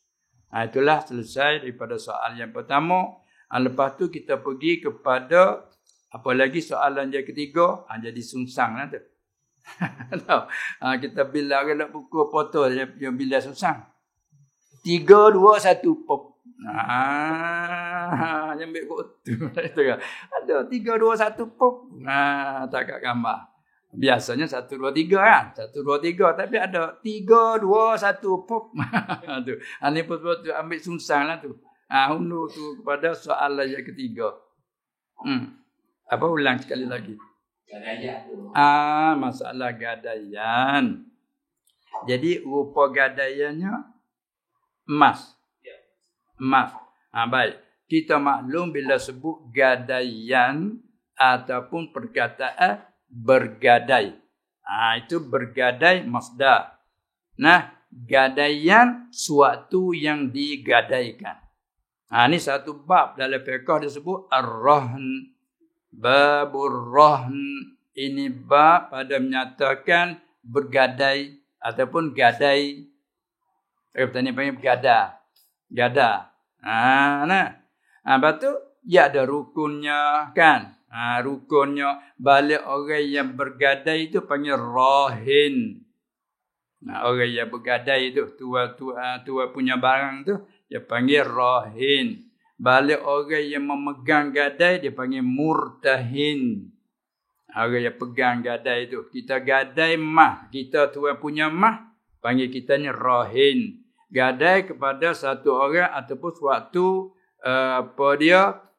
Itulah selesai daripada soal yang pertama. Lepas tu kita pergi kepada apa lagi soalan yang ketiga. Jadi sungsang lah tu. Kita bila nak pukul foto yang bila sungsang. 3, 2, 1 pop. Yang ambil kotor itu kan. Ada 3, 2, 1 pop. Tak kat gambar. Biasanya 1, 2, 3 kan. 1, 2, 3 tapi ada 3, 2, 1 pop. Tu. Ini pun tu ambil sungsang lah tu. Hundur tu kepada soalan yang ketiga. Apa ulang sekali lagi? Gadaian tu. Masalah gadaian. Jadi rupa gadaiannya emas. Emas. Baik. Kita maklum bila sebut gadaian ataupun perkataan bergadai. Itu bergadai masdar. Gadaian suatu yang digadaikan. Ini satu bab dalam fiqh disebut ar-rahn. Babur rahn. Ini bab pada menyatakan bergadai ataupun gadai. Petani panggil bergada. Gada. Lepas tu, ya ada rukunnya kan. Rukunnya, balik orang yang bergadai itu panggil rahin. Orang yang bergadai itu, tua punya barang tu, dia panggil rahin. Balik orang yang memegang gadai, dia panggil murtahin. Orang yang pegang gadai itu. Kita gadai mah, kita tua punya mah, panggil kita ni rahin. Gadai kepada satu orang ataupun suatu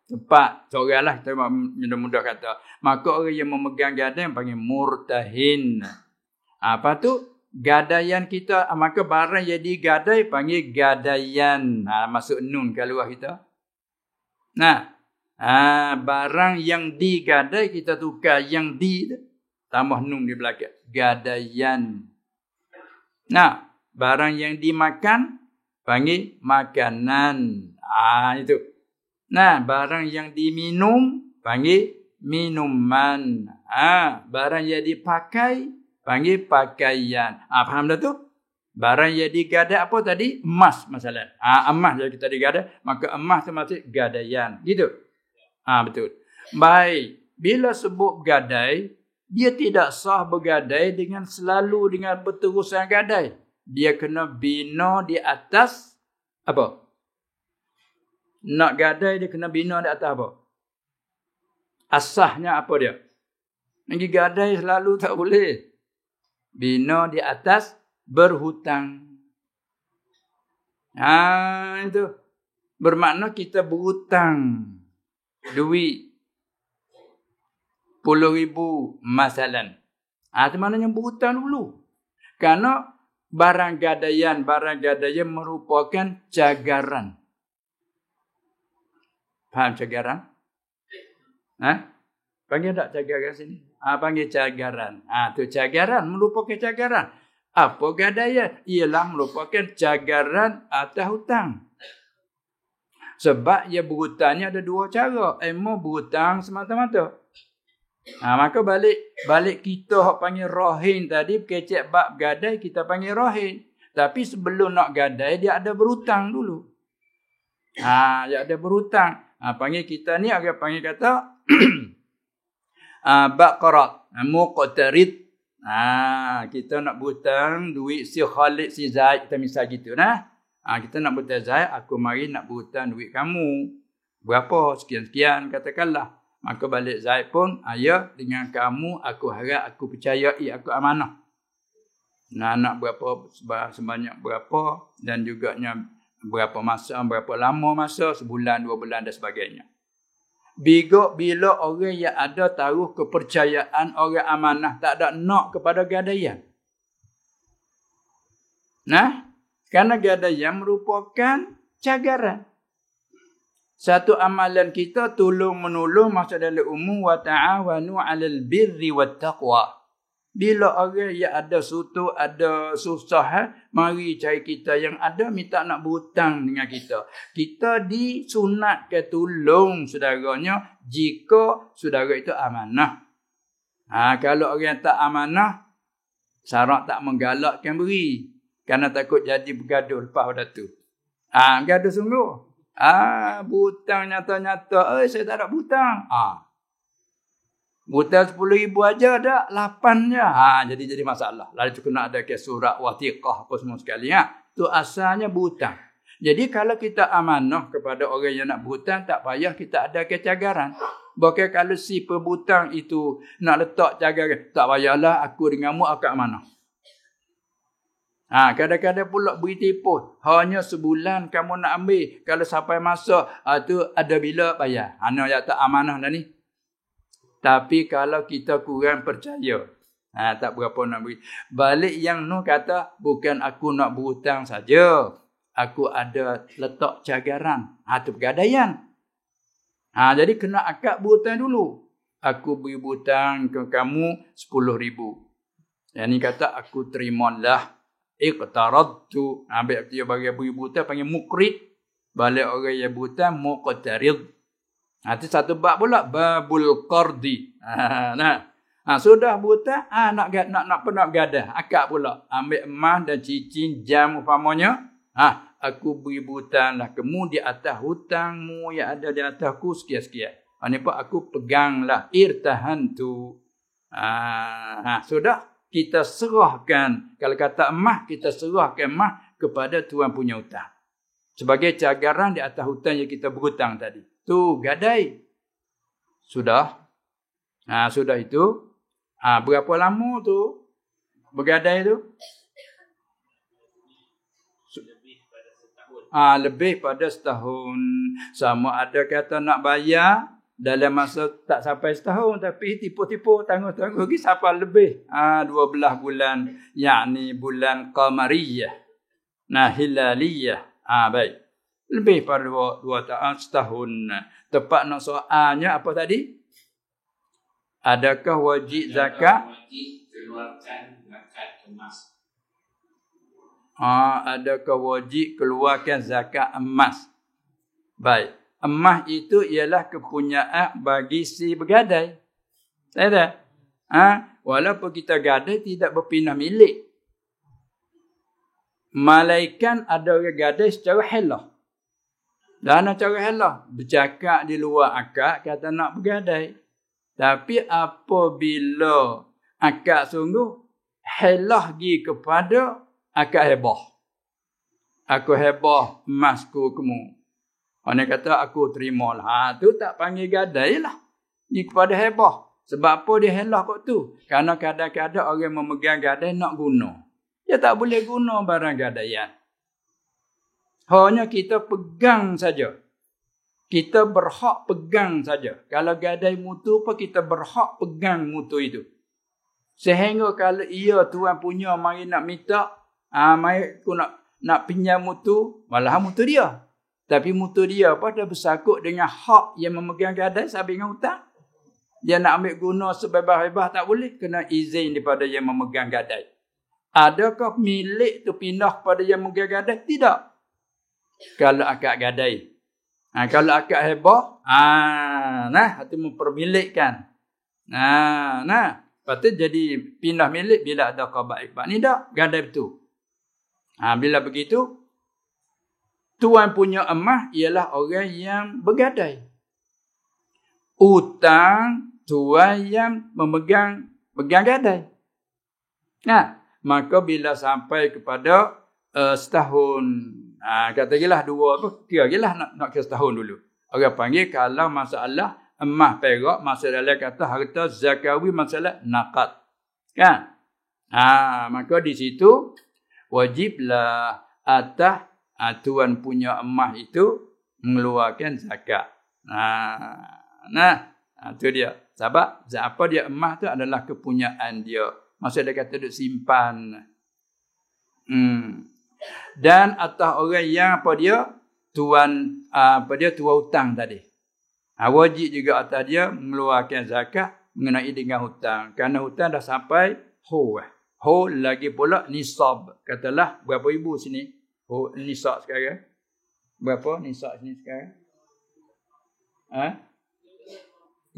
tempat. Seorang lah kita mudah-mudah kata. Maka orang yang memegang gadai yang panggil murtahin. Apa tu? Gadaian kita. Maka barang yang digadai panggil gadaian. Masuk nun ke luar kita. Barang yang digadai kita tukar yang tambah nun di belakang. Gadaian. Barang yang dimakan panggil makanan. Itu. Barang yang diminum panggil minuman. Barang yang dipakai panggil pakaian. Faham dah tu? Barang yang digadai apa tadi? Emas masalah. Emas yang kita digadai, maka emas tu maksud gadaian. Gitu. Betul. Baik. Bila sebut gadai, dia tidak sah bergadai dengan selalu dengan berterusan gadai. Dia kena bina di atas apa? Nak gadai dia kena bina di atas apa? Asahnya apa dia? Lagi gadai selalu tak boleh. Bina di atas berhutang. Itu. Bermakna kita berhutang duit 10,000 masalan. Itu maknanya berhutang dulu. Karena barang gadaian merupakan cagaran. Faham cagaran? Panggil tak cagaran sini? Panggil cagaran. Tu cagaran, merupakan cagaran. Apa gadaian? Ialah merupakan cagaran atas hutang. Sebab ia berhutangnya ada dua cara. Emo berhutang semata-mata. Maka balik kita hak panggil rohin tadi, kecek bab gadai kita panggil rohin. Tapi sebelum nak gadai dia ada berhutang dulu. Dia ada berhutang. Panggil kita ni agak panggil kata baqarat, muqtarid. Kita nak berhutang duit si Khalid si Zaid, kita misal gitu nah. Kita nak berhutang Zaid, aku mari nak berhutang duit kamu. Berapa? Sekian-sekian katakanlah. Maka balik Zaid pun, ayah dengan kamu aku harap aku percayai aku amanah. Nak berapa sebanyak berapa dan juga berapa masa, berapa lama masa, sebulan, 2 bulan dan sebagainya. Bila orang yang ada taruh kepercayaan orang amanah tak ada nak kepada gadaian. Karena gadaian merupakan cagaran. Satu amalan kita tolong-menolong maksud dalam umum wa ta'awanu 'alal birri wat taqwa. Bila orang yang ada sutu, ada susah, mari cari kita yang ada minta nak berhutang dengan kita. Kita disunatkan tolong saudaranya jika saudara itu amanah. Kalau orang tak amanah, syarat tak menggalakkan beri. Kerana takut jadi bergaduh lepas pada tu. Gaduh sungguh. Berhutang nyata-nyata. Saya tak ada berhutang. Berhutang 10,000 aja dah, 8 je. Jadi masalah. Lalu tu kena ada ke surat wathiqah apa semua sekali. Tu asalnya berhutang. Jadi kalau kita amanah kepada orang yang nak berhutang, tak payah kita ada ke cagaran. Bahkan kalau si pembutang itu nak letak cagaran, tak payahlah aku denganmu akad amanah. Kadang-kadang pula beri tipu. Hanya sebulan kamu nak ambil. Kalau sampai masa, tu ada bila bayar. Anak yang tak amanah dah ni. Tapi kalau kita kurang percaya, tak berapa nak beri. Balik yang Nuh kata, bukan aku nak berhutang saja. Aku ada letak cagaran. Itu pegadaian. Jadi kena akad berhutang dulu. Aku beri berhutang ke kamu 10,000. Yang ni kata, aku terimalah. Iqtaradtu. Ambil dia bagi beri berhutang, panggil mukrid. Balik orang yang berhutang, muqtarid. Itu satu bab pula, babul qardi. Sudah berhutang, nak gadah. Akad pula. Ambil emas dan cincin, jam umpamanya. Aku beri berhutang lah. Kamu di atas hutangmu yang ada di atasku sekian-sekian. Ini pun aku peganglah. Irtahantu. Sudah. Kita serahkan, kalau kata emas, kita serahkan emas kepada tuan punya hutang. Sebagai cagaran di atas hutang yang kita berhutang tadi. Tu gadai. Sudah. Sudah itu. Berapa lama tu bergadai tu? Lebih pada setahun. Sama ada kata nak bayar dalam masa tak sampai setahun, tapi tipu-tipu tangguh-tangguh lagi sampai lebih 12 bulan, yakni bulan qamariyah, hilaliyah. Baik, lebih pada 2 tahun, setahun. Tepat nak soalnya apa tadi? Adakah wajib zakat? Wajib keluarkan zakat emas. Adakah wajib keluarkan zakat emas? Baik. Emas itu ialah kepunyaan bagi si bergadai. Tak? Walaupun kita gadai tidak berpindah milik. Malaikat ada orang gadai secara helah. Dan cara helah. Bercakap di luar akad kata nak bergadai. Tapi apabila akad sungguh, helah pergi kepada akad hebah. Aku hebah emasku kamu. Orang kata aku terimalah. Tu tak panggil gadai lah. Ni kepada hebah. Sebab apa dia helah kot tu? Kerana kadang-kadang orang memegang gadai nak guna. Dia tak boleh guna barang gadaian. Hanya kita pegang saja. Kita berhak pegang saja. Kalau gadai mutu apa kita berhak pegang mutu itu. Sehingga kalau ia tuan punya mari nak minta, mari aku nak pinjam mutu, malah mutu dia. Tapi mutu dia pada bersangkut dengan hak yang memegang gadai sambil dengan hutang. Dia nak ambil guna sebebas-bebas tak boleh. Kena izin daripada yang memegang gadai. Adakah milik tu pindah kepada yang memegang gadai? Tidak. Kalau akad gadai. Kalau akad hebah, itu mempermilikkan. Lepas tu jadi pindah milik bila ada khabar ikhbar. Ni tak, gadai betul. Bila begitu, tuan punya emas ialah orang yang bergadai. Utang tuan yang memegang gadai. Maka bila sampai kepada setahun, katakanlah kira-kira nak ke setahun dulu. Orang panggil kalau masalah emas perak, masalah kata harta zakawi, masalah naqad. Kan? Maka di situ wajiblah atas tuan punya emas itu mengeluarkan zakat. Itu dia. Sebab apa dia emas tu adalah kepunyaan dia. Maksud dia kata duk simpan. Dan atas orang yang tuan hutang tadi. Wajib juga atas dia mengeluarkan zakat mengenai dengan hutang. Kerana hutang dah sampai lagi pula nisab. Katalah berapa ribu sini? Nisab sekarang. Berapa nisab sini sekarang?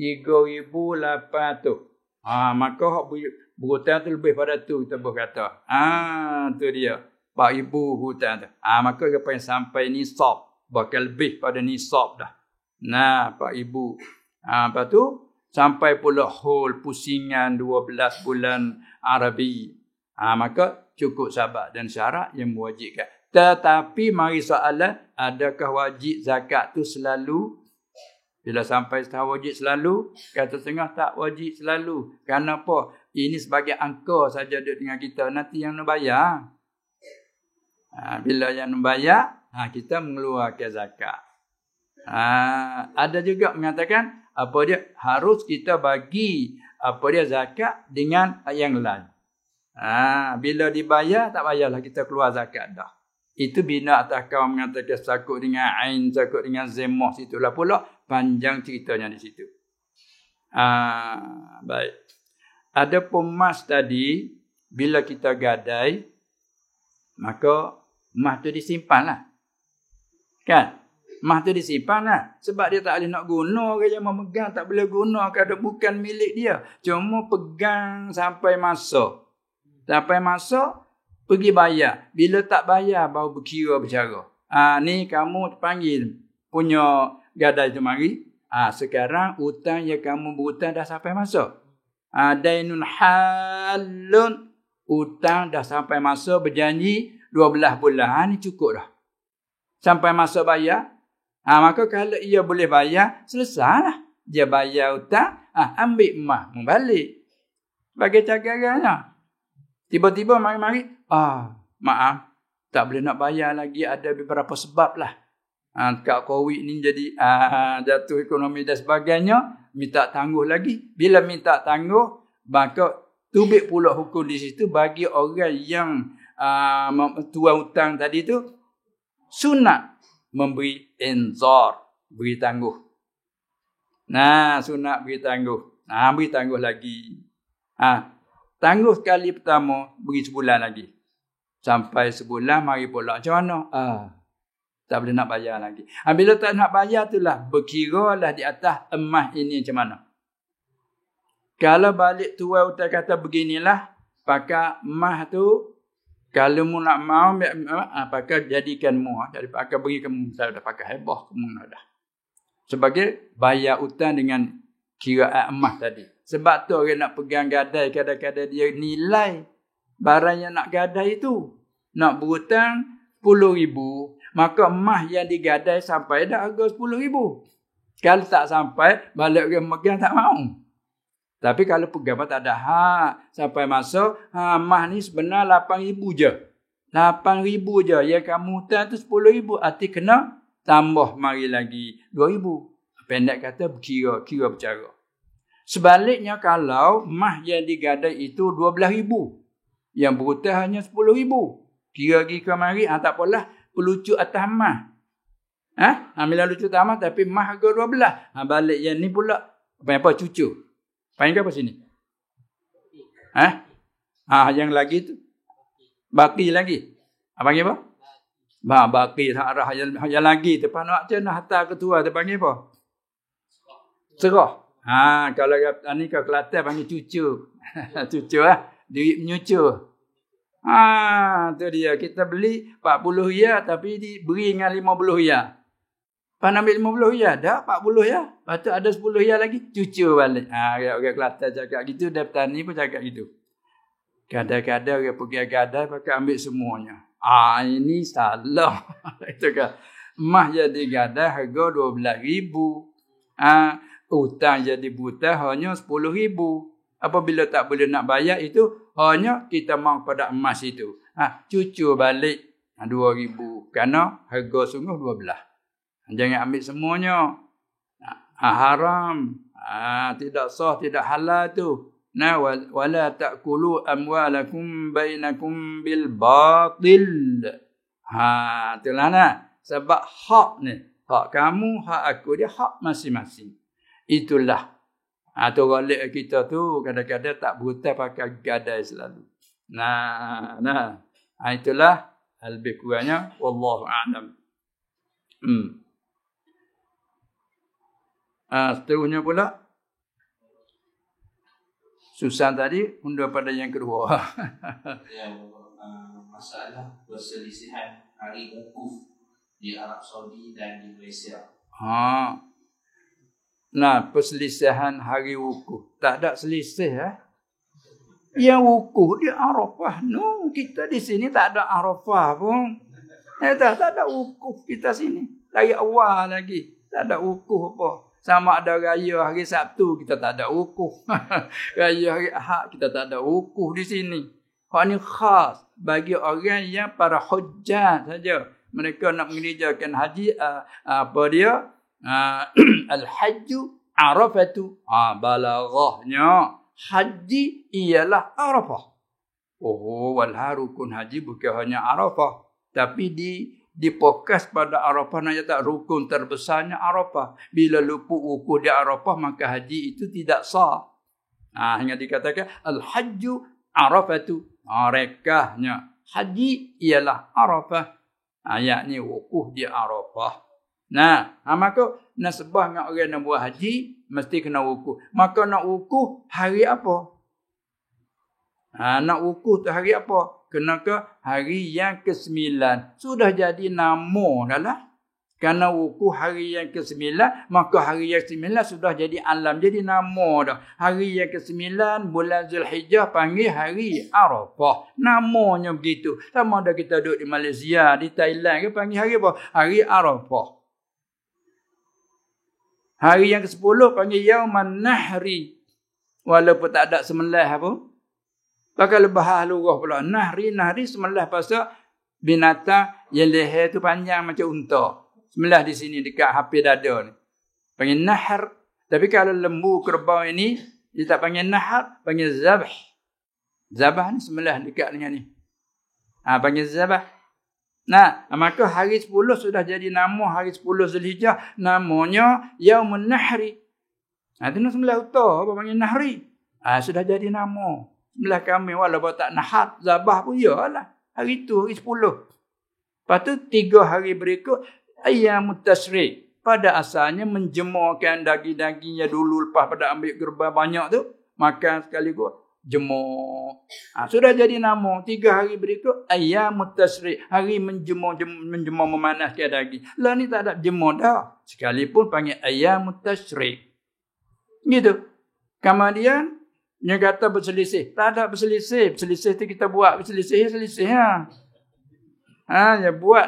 3,800. Maka berhutang tu lebih pada tu kita berkata. Tu dia. 4,000 hutang tu. Maka apa yang sampai nisab. Bakal lebih pada nisab dah. 4,000. Lepas tu sampai pula pusingan 12 bulan Arabi. Maka cukup sabar dan syarat yang mewajibkan. Tetapi mari soalan, adakah wajib zakat tu selalu? Bila sampai setahun wajib selalu, kata setengah tak wajib selalu. Kenapa? Ini sebagai angka saja dengan kita. Nanti yang nak bayar. Bila yang nak bayar, kita mengeluarkan zakat. Ada juga mengatakan harus kita bagi zakat dengan yang lain. Bila dibayar, tak payahlah kita keluar zakat dah. Itu bina atas kaum mengatakan sakut dengan ain, sakut dengan zemah. Situlah pula panjang ceritanya di situ. Baik. Ada emas tadi, bila kita gadai, maka emas tu disimpanlah. Kan? Emas tu disimpanlah. Sebab dia tak boleh nak guna ke yang memegang, tak boleh guna ke bukan milik dia. Cuma pegang sampai masa. Sampai masa, pergi bayar. Bila tak bayar, baru berkira bercara. Ni kamu panggil punya gadai tu mari. Sekarang hutang yang kamu berhutang dah sampai masa. Dainun halun. Hutang dah sampai masa berjanji 12 bulan. Ni cukup dah. Sampai masa bayar. Maka kalau ia boleh bayar, selesailah. Dia bayar hutang, ambil emas, membalik. Bagi cagarannya. Tiba-tiba mari-mari, maaf, tak boleh nak bayar lagi, ada beberapa sebab lah. Kat COVID ni jadi jatuh ekonomi dan sebagainya, minta tangguh lagi. Bila minta tangguh, maka tubik pula hukum di situ bagi orang yang tuan hutang tadi tu, sunat memberi inzar, beri tangguh. Sunat beri tangguh. Beri tangguh lagi. Tangguh sekali pertama, beri sebulan lagi. Sampai sebulan, mari pula. Macam mana? Tak boleh nak bayar lagi. Bila tak nak bayar itulah, berkiralah di atas emas ini macam mana. Kalau balik tuan hutang kata beginilah, pakai emas tu, kalau mu nak mau, pakai jadikan mu. Jadi pakai beri kamu, saya dah pakai hebah, kamu dah. Sebagai bayar hutang dengan kiraan emas tadi. Sebab tu orang nak pegang gadai, kadang-kadang dia nilai barang yang nak gadai itu. Nak berhutang 10,000, maka emas yang digadai sampai dah harga 10,000. Kalau tak sampai, balik orang megang tak mau. Tapi kalau pegang tak ada hak, sampai masa, emas ni sebenar 8,000 je. 8,000 je. Yang kamu hutang tu 10,000. Arti kena tambah mari lagi 2,000. Pendek kata kira bercara. Sebaliknya kalau emas yang digadai itu 12,000. Yang berhutang hanya 10,000. Kira pergi ke mari, tak apalah. Pelucuk atas emas. Bila lucu atas emas tapi emas harga 12. Balik yang ni pula, apa cucu. Panggil apa sini? Yang lagi tu. Baki lagi. Panggil apa? Baki arah yang lagi tu. Panak je nak hantar ketua tu panggil apa? Serah. Kalau ni ke Kelantan panggil cucu. Cucu duit menyucu. Tu dia. Kita beli 40 ya tapi diberi dengan 50 ya. Pan ambil 50 ya, dah 40 ya. Lepas tu ada 10 ya lagi, cucu balik. Orang Kelantan cakap gitu, dan petani pun cakap gitu. Kadang-kadang orang pergi gadai pakai ambil semuanya. Ini salah. Itu kan. Emas jadi gadai harga 12,000. Hutang jadi buta hanya 10,000. Apabila tak boleh nak bayar itu, hanya kita mau pada emas itu. Cucu balik 2,000. Kerana harga sungguh 12. Jangan ambil semuanya. Haram. Tidak sah, tidak halal tu. Wala ta'kulu amwalakum bainakum bil batil. Itulah nah. Sebab hak ni. Hak kamu, hak aku, dia hak masing-masing. Itulah. Tu galik kita tu kadang-kadang tak berhutang pakai gadai selalu. Itulah lebih kurangnya. Wallahu a'lam. Seterusnya pula Susan tadi undur pada yang kedua. Masalah perselisihan hari wukuf di Arab Saudi dan di Malaysia. Perselisihan hari wukuf. Tak ada selisih Yang wukuf di Arafah. Kita di sini tak ada Arafah pun. Tak ada wukuf kita sini. Dari awal lagi. Tak ada wukuf apa. Sama ada raya hari Sabtu, kita tak ada wukuf. Raya hari Ahad, kita tak ada wukuf di sini. Hak ni khas bagi orang yang para hujjah saja. Mereka nak mengerjakan haji, al-hajju arafatu. Balaghahnya. Haji ialah Arafah. Wal rukun haji bukan hanya Arafah. Tapi difokus pada Arafah, nak tak rukun terbesarnya Arafah. Bila luput wukuf di Arafah, maka haji itu tidak sah. Hingga dikatakan al-hajju arafatu. Rekahnya haji ialah Arafah. Yakni wukuf di Arafah. Maka nasbah dengan orang nak buat haji mesti kena wukuf. Maka nak wukuf hari apa? Nak wukuf tu hari apa? Kena ke hari yang ke-9. Sudah jadi nama dah lah. Kerana wukuf hari yang ke-9, maka hari yang ke-9 sudah jadi alam. Jadi nama dah. Hari yang ke-9 bulan Zulhijjah panggil hari Arafah. Namanya begitu. Sama ada kita duduk di Malaysia, di Thailand ke panggil hari apa? Hari Arafah. Hari yang ke-10 panggil Yauman Nahri. Walaupun tak ada semelah apa. Pakai lebah lurah pula. Nahri semelah pasal binatang yang leher tu panjang macam unta. Semelah di sini dekat hampir dada ni. Panggil nahr. Tapi kalau lembu kerbau ini, dia tak panggil nahr, panggil zabah. Zabah ni semelah dekat dengan ni. Panggil zabah. Maka hari 10 sudah jadi nama hari 10 Zulhijjah. Namanya Yaumun Nahri. Itu nak semelah unta. Apa panggil nahri? Sudah jadi nama. Sebelah kami walaupun tak nahar, zabah pun yalah. Hari tu, hari 10. Lepas tu 3 hari berikut, Ayyamut Tashrik. Pada asalnya menjemurkan daging-dagingnya dulu lepas pada ambil gerban banyak tu. Makan sekali gua. Jemur. Sudah jadi nama. 3 hari berikut, Ayyamut Tashrik. Hari menjemur memanaskan daging. Lah ni tak ada jemur dah. Sekalipun panggil Ayyamut Tashrik. Gitu. Kemudian, yang kata berselisih. Tak ada berselisih. Berselisih tu kita buat. Berselisih.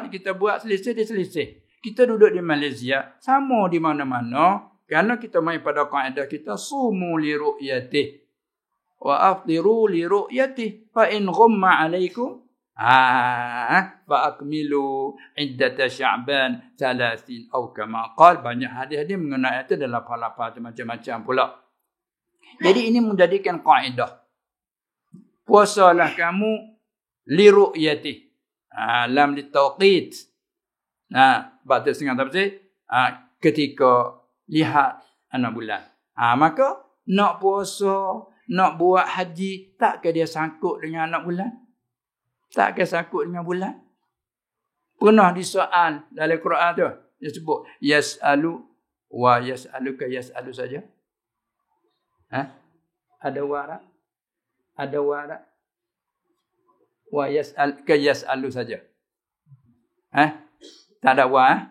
Kita buat selisih, dia selisih. Kita duduk di Malaysia. Sama di mana-mana. Kerana kita main pada kaedah kita. Sumu li ru'yatih. Wa aftiru li ru'yatih. Fa in ghumma alaikum. Fa akmilu iddata sya'ban 30 atau kama qal. Banyak hadis-hadis mengenai itu dalam lafaz macam-macam pula. Jadi ini menjadikan kaedah. Puasalah kamu li ru'yati. Lam li tawqit. Batas setengah tafsir. Ketika lihat anak bulan. Maka nak puasa, nak buat haji, takkah dia sangkut dengan anak bulan? Takkah sangkut dengan bulan? Pernah disoal dalam Quran tu, dia sebut yas'alu wa yas'aluka yas'alu saja. Ada wa? Ada wa tak? Wa yas'aluka yas'alu saja. Tak ada wa?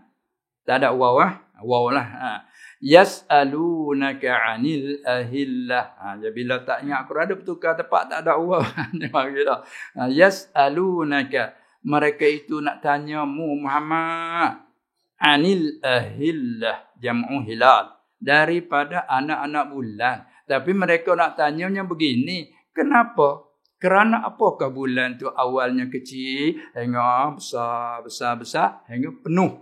Tak ada waw waw lah. Yas'alunaka 'anil ahillah. Jadi bila tak ingat Quran ada bertukar tempat tak ada waw. Dia bagi dah. Yas'alunaka, mereka itu nak tanya mu Muhammad 'anil ahillah, jam'u hilal, daripada anak-anak bulan. Tapi mereka nak tanyanya begini, kenapa? Kerana apakah bulan tu awalnya kecil hingga besar hingga penuh.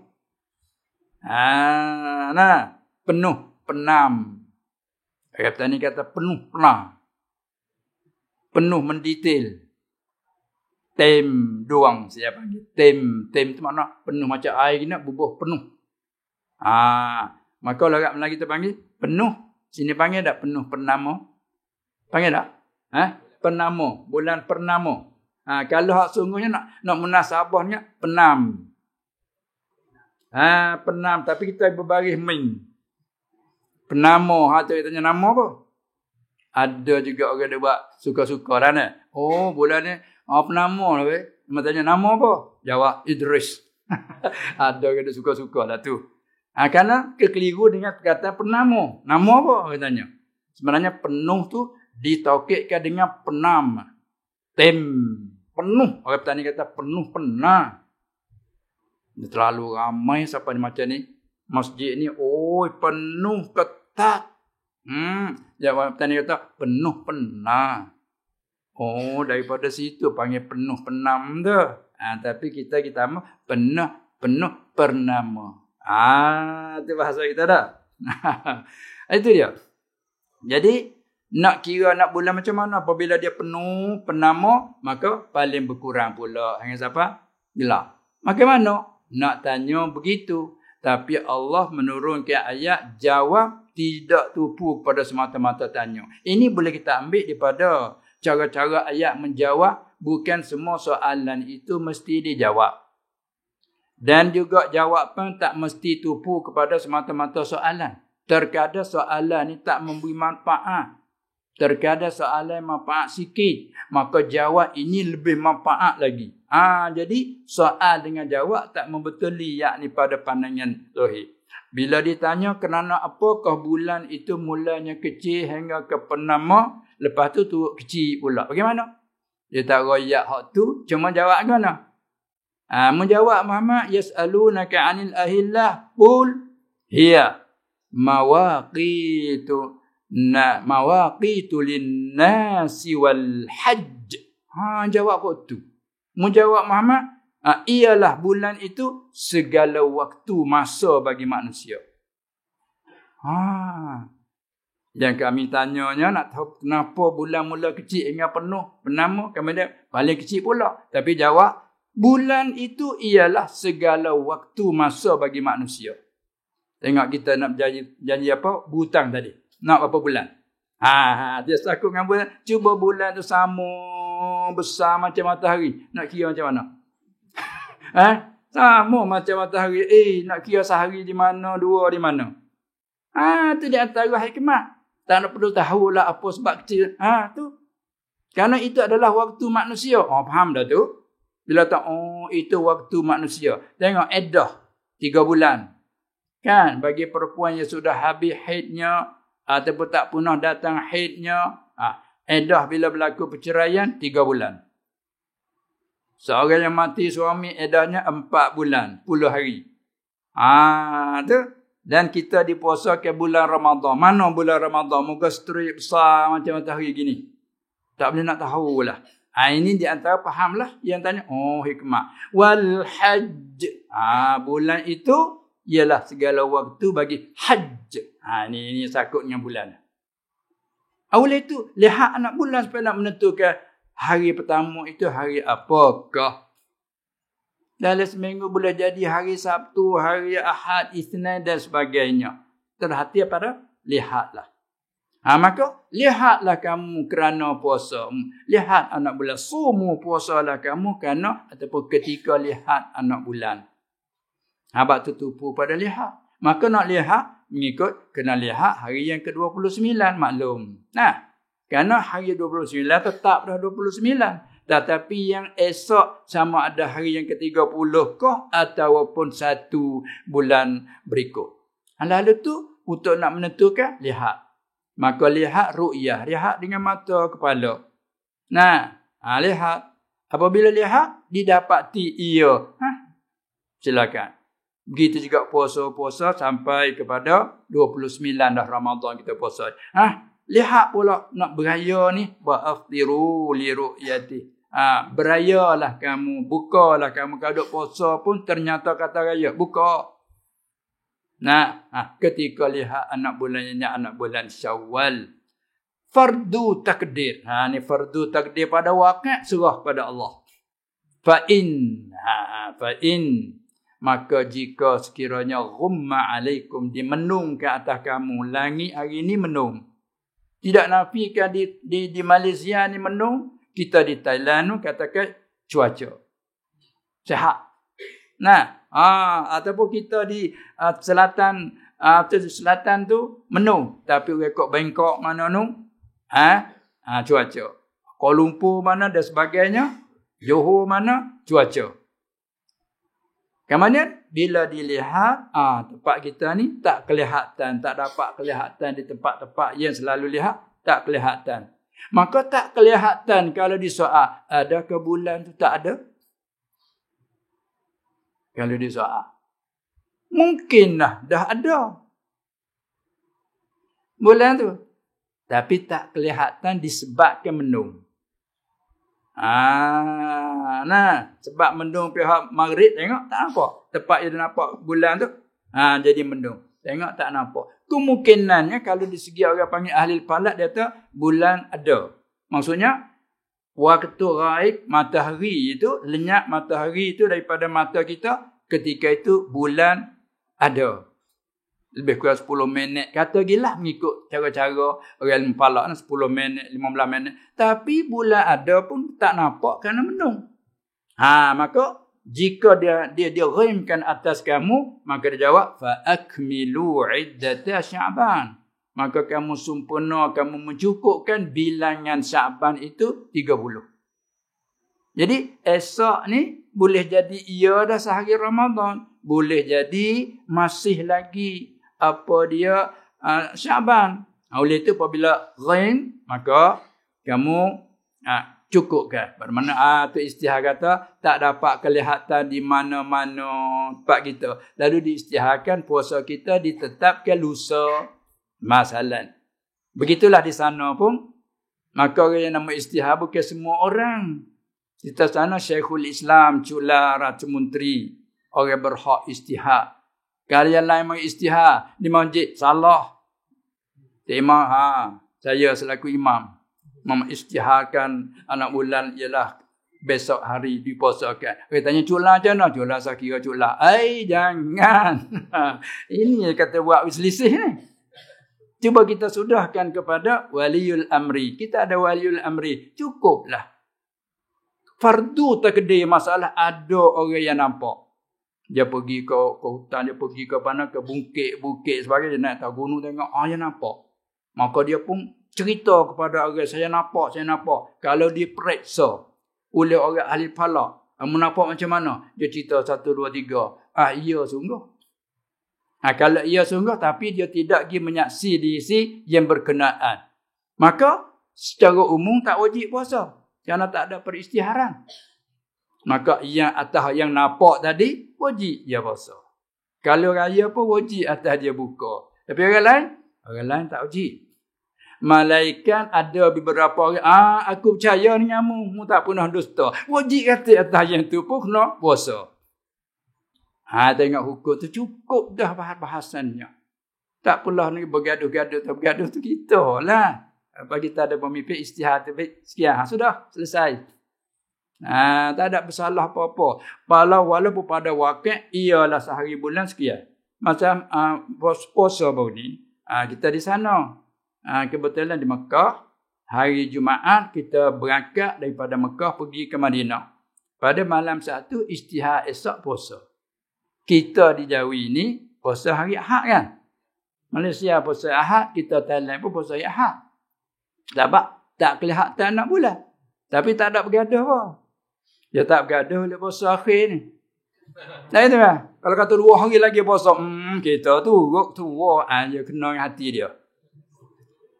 Penuh, penam. Kata ni kata penuh, penam. Penuh mendetail. Tem doang saya panggil. Tem tu makna penuh macam air gini bubuh penuh. Maka orang Melayu kita panggil penuh. Sini panggil tak penuh pernama? Panggil tak? Pernama, bulan pernama. Kalau hak sungguhnya nak munasabahnya penam. Penam, tapi kita berbaris min. Penama, tu kita tanya nama apa? Ada juga orang dia buat suka-suka dah ni. Oh, bulan ni penama lah weh. Dia tanya nama apa? Jawab Idris. Ada orang dia suka-suka lah tu. Kerana kekeliru dengan perkataan penama. Nama apa? Dia tanya. Sebenarnya penuh tu ditaukidkan dengan penam. Tem. Penuh. Orang petani kata penuh penam. Terlalu ramai sampai macam ni. Masjid ni, penuh ketat. Jawab petani kata, penuh penam. Daripada situ panggil penuh penam tu. Tapi kita mah penuh pernama. Itu bahasa kita dah. Itu dia. Jadi, nak kira nak bulan macam mana? Apabila dia penuh pernama, maka paling berkurang pula. Hanya siapa? Gelap. Bagaimana? Nak tanya begitu. Tapi Allah menurunkan ayat jawab tidak tupu pada semata-mata tanya. Ini boleh kita ambil daripada cara-cara ayat menjawab. Bukan semua soalan itu mesti dijawab. Dan juga jawapan tak mesti tupu kepada semata-mata soalan. Terkadang soalan ni tak memberi manfaat. Terkadang soalan manfaat sikit. Maka jawab ini lebih manfaat lagi. Jadi soal dengan jawab tak membetuli yakni pada pandangan zahir. Bila ditanya kerana apakah bulan itu mulanya kecil hingga ke pernama, lepas tu turut kecil pula. Bagaimana? Dia tak royak hak tu, cuma jawab kan? Menjawab Muhammad, yas'alunaka 'anil ahillah, qul hiya mawaqitu lin-nasi wal hajj. Jawab kau tu. Menjawab Muhammad, ialah bulan itu segala waktu masa bagi manusia. Yang kami tanyanya nak tahu kenapa bulan mula kecil hingga penuh pernama, kemudian paling kecil pula. Tapi jawab, bulan itu ialah segala waktu masa bagi manusia. Tengok kita nak janji apa? Hutang tadi. Nak berapa bulan? Dia takut dengan bulan. Cuba bulan tu sama besar macam matahari. Nak kira macam mana? Sama macam matahari. Nak kira sehari di mana, dua di mana? Tu di antara hikmah. Tak nak perlu tahulah apa sebab kecil. Tu. Kerana itu adalah waktu manusia. Faham dah tu? Bila tak, itu waktu manusia. Tengok iddah 3 bulan. Kan? Bagi perempuan yang sudah habis haidnya, ataupun tak pernah datang haidnya, iddah bila berlaku perceraian 3 bulan. Seorang yang mati suami iddahnya 4 bulan, 10 hari. Tu. Dan kita dipuasakan bulan Ramadan. Mana bulan Ramadan? Muka strip besar macam matahari gini. Tak boleh nak tahu lah. Ini di antara fahamlah yang tanya. Hikmah. Wal hajj. Bulan itu ialah segala waktu bagi hajj. Ini sakutnya bulan. Oleh itu, lihat anak bulan supaya nak menentukan hari pertama itu hari apakah. Dalam seminggu boleh jadi hari Sabtu, hari Ahad, Isnin dan sebagainya. Terhati pada lihatlah. Maka lihatlah kamu kerana puasa. Lihat anak bulan. Sumu puasalah kamu kerana ataupun ketika lihat anak bulan. Habak tertupu pada lihat. Maka nak lihat, mengikut kena lihat hari yang ke-29 maklum. Kerana hari 29 tetap dah 29. Tetapi yang esok sama ada hari yang ke-30 kah ataupun satu bulan berikut. Lalu tu untuk nak menentukan, lihat. Maka lihat ru'yah. Lihat dengan mata kepala. Lihat. Apabila lihat, didapati ia. Silakan. Begitu juga puasa-puasa sampai kepada 29 dah Ramadan kita puasa. Lihat pula nak beraya ni. Wa'aftiru li ru'yati. Berayalah kamu. Bukalah kamu. Kalau duk puasa pun ternyata kata raya. Buka. Ketika lihat anak bulannya anak bulan Syawal. Fardu takdir. Ni fardu takdir pada wakil serah pada Allah. Fa'in. Maka jika sekiranya ghumma alaikum, dimenung ke atas kamu. Langit hari ni menung. Tidak nafikan di Malaysia ni menung. Kita di Thailand tu katakan cuaca. Sehat. Ataupun kita di selatan tu menung, tapi rekod Bangkok mana nu cuaca. Kuala Lumpur mana dan sebagainya, Johor mana cuaca. Kemudian bila dilihat tempat kita ni tak kelihatan, tak dapat kelihatan di tempat-tempat yang selalu lihat, tak kelihatan. Maka tak kelihatan kalau disoal, adakah bulan tu tak ada? Kalau dia soal, mungkinlah dah ada bulan tu, tapi tak kelihatan disebabkan mendung. Sebab mendung pihak maghrib tengok tak nampak. Tepat dia nampak bulan tu, jadi mendung. Tengok tak nampak. Kemungkinannya kalau di segi orang panggil ahli falak, dia kata bulan ada. Maksudnya waktu raib matahari itu, lenyap matahari itu daripada mata kita, ketika itu bulan ada. Lebih kurang 10 minit. Kata gila mengikut cara-cara orang falak 10 minit, 15 minit. Tapi bulan ada pun tak nampak kerana mendung. Maka jika dia rimkan atas kamu, maka dia jawab fa akmilu iddata Sya'ban. Maka kamu sempurna, kamu mencukupkan bilangan Sya'ban itu 30. Jadi esok ni boleh jadi ia dah sehari Ramadan, boleh jadi masih lagi Sya'ban. Oleh itu apabila ghain, maka kamu cukupkan. Bermakna tu istihar kata tak dapat kelihatan di mana-mana tempat kita. Lalu diistiharkan puasa kita ditetapkan lusa masalan. Begitulah di sana pun. Maka orang yang nama istihar bukan semua orang. Di sana Syekhul Islam Cula Ratu Menteri, orang berhak istihar. Kalau yang lain mau istihar di masjid salah. Imam saya selaku imam istiharkan anak bulan ialah besok hari dipuasakan. Dia tanya Cula macam mana? Cula saya kira Cula. Jangan. Ini kata buat selisih ni. Cuba kita sudahkan kepada waliul amri. Kita ada waliul amri. Cukuplah. Fardu takdir masalah ada orang yang nampak. Dia pergi ke hutan, dia pergi ke mana, ke bukit sebagainya. Dia naik atas gunung tengok, yang nampak. Maka dia pun cerita kepada orang, saya nampak. Kalau diperiksa oleh orang ahli falak, nampak macam mana? Dia cerita 1, 2, 3. Iya sungguh. Kalau ia sungguh tapi dia tidak pergi menyaksi di isi yang berkenaan, maka secara umum tak wajib puasa kerana tak ada peristiharan. Maka yang atas yang nampak tadi wajib dia puasa. Kalau raya pun wajib atas dia buka. Tapi orang lain tak wajib. Malaikat ada beberapa orang, aku percaya denganmu, mu tak pernah dusta. Wajib kata atas yang tu pun kena puasa. Tengok hukum tu cukup dah bahasannya. Tak pula ni bergaduh-gaduh tu kita lah. Bagi kita ada pemimpin istihad sekian. Sudah selesai. Tak ada bersalah apa-apa. Walaupun pada wakil ialah sehari bulan sekian. Macam puasa baru ni. Kita di sana. Kebetulan di Mekah, hari Jumaat kita berangkat daripada Mekah pergi ke Madinah. Pada malam satu istihar esok puasa. Kita di Jawi ni puasa hari Ahad kan. Malaysia puasa Ahad, kita Thailand pun puasa hari Ahad. Sebab tak kelihatan nak bulan. Tapi tak ada bergaduh apa. Dia tak bergaduh oleh puasa akhir ni. Nah itu kan. Kalau kata 2 hari lagi puasa, kita turut tua aja kena hati dia.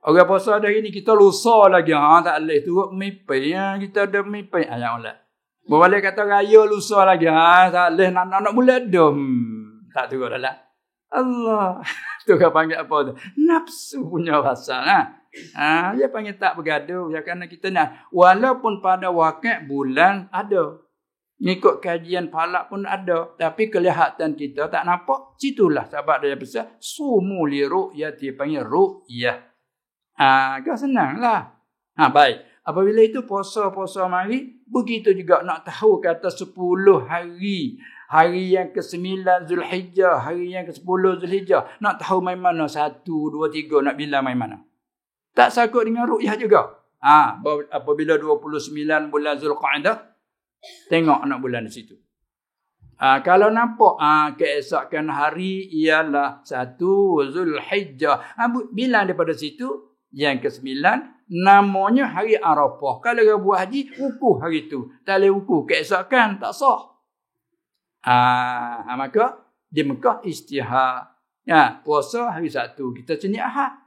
Orang puasa hari ni kita lusa lagi. Tak boleh turut mipai. Kita ada mipai. Ayat Allah. Boleh kata raya lusa lagi. Tak boleh nak bulan dah. Tak turut dah lah. Allah. Tu kan panggil apa tu? Nafsu punya rasa. Dia panggil tak bergaduh. Ya, kerana kita nak. Walaupun pada wakil bulan ada. Ngikut kajian falak pun ada. Tapi kelihatan kita tak nampak. Situlah sebab dia besar. Sumu li ru'yah. Dia panggil ru'yah. Kau senang lah. Baik. Apabila itu puasa-puasa mari. Begitu juga nak tahu kata 10 hari. Hari yang ke-9 Zulhijjah. Hari yang ke-10 Zulhijjah. Nak tahu main mana. 1, 2, 3. Nak bilang main mana. Tak sakut dengan ru'yah juga. Apabila 29 bulan Zulqa'dah. Tengok anak bulan di situ. Kalau nampak keesokan hari ialah 1 Zulhijjah. Bilang daripada situ yang ke-9 namanya hari Arafah. Kalau dia buat haji, wukuf hari itu. Tak boleh wukuf keesokan, tak sah. Maka di Mekah istihar. Puasa hari 1. Kita sini Ahad.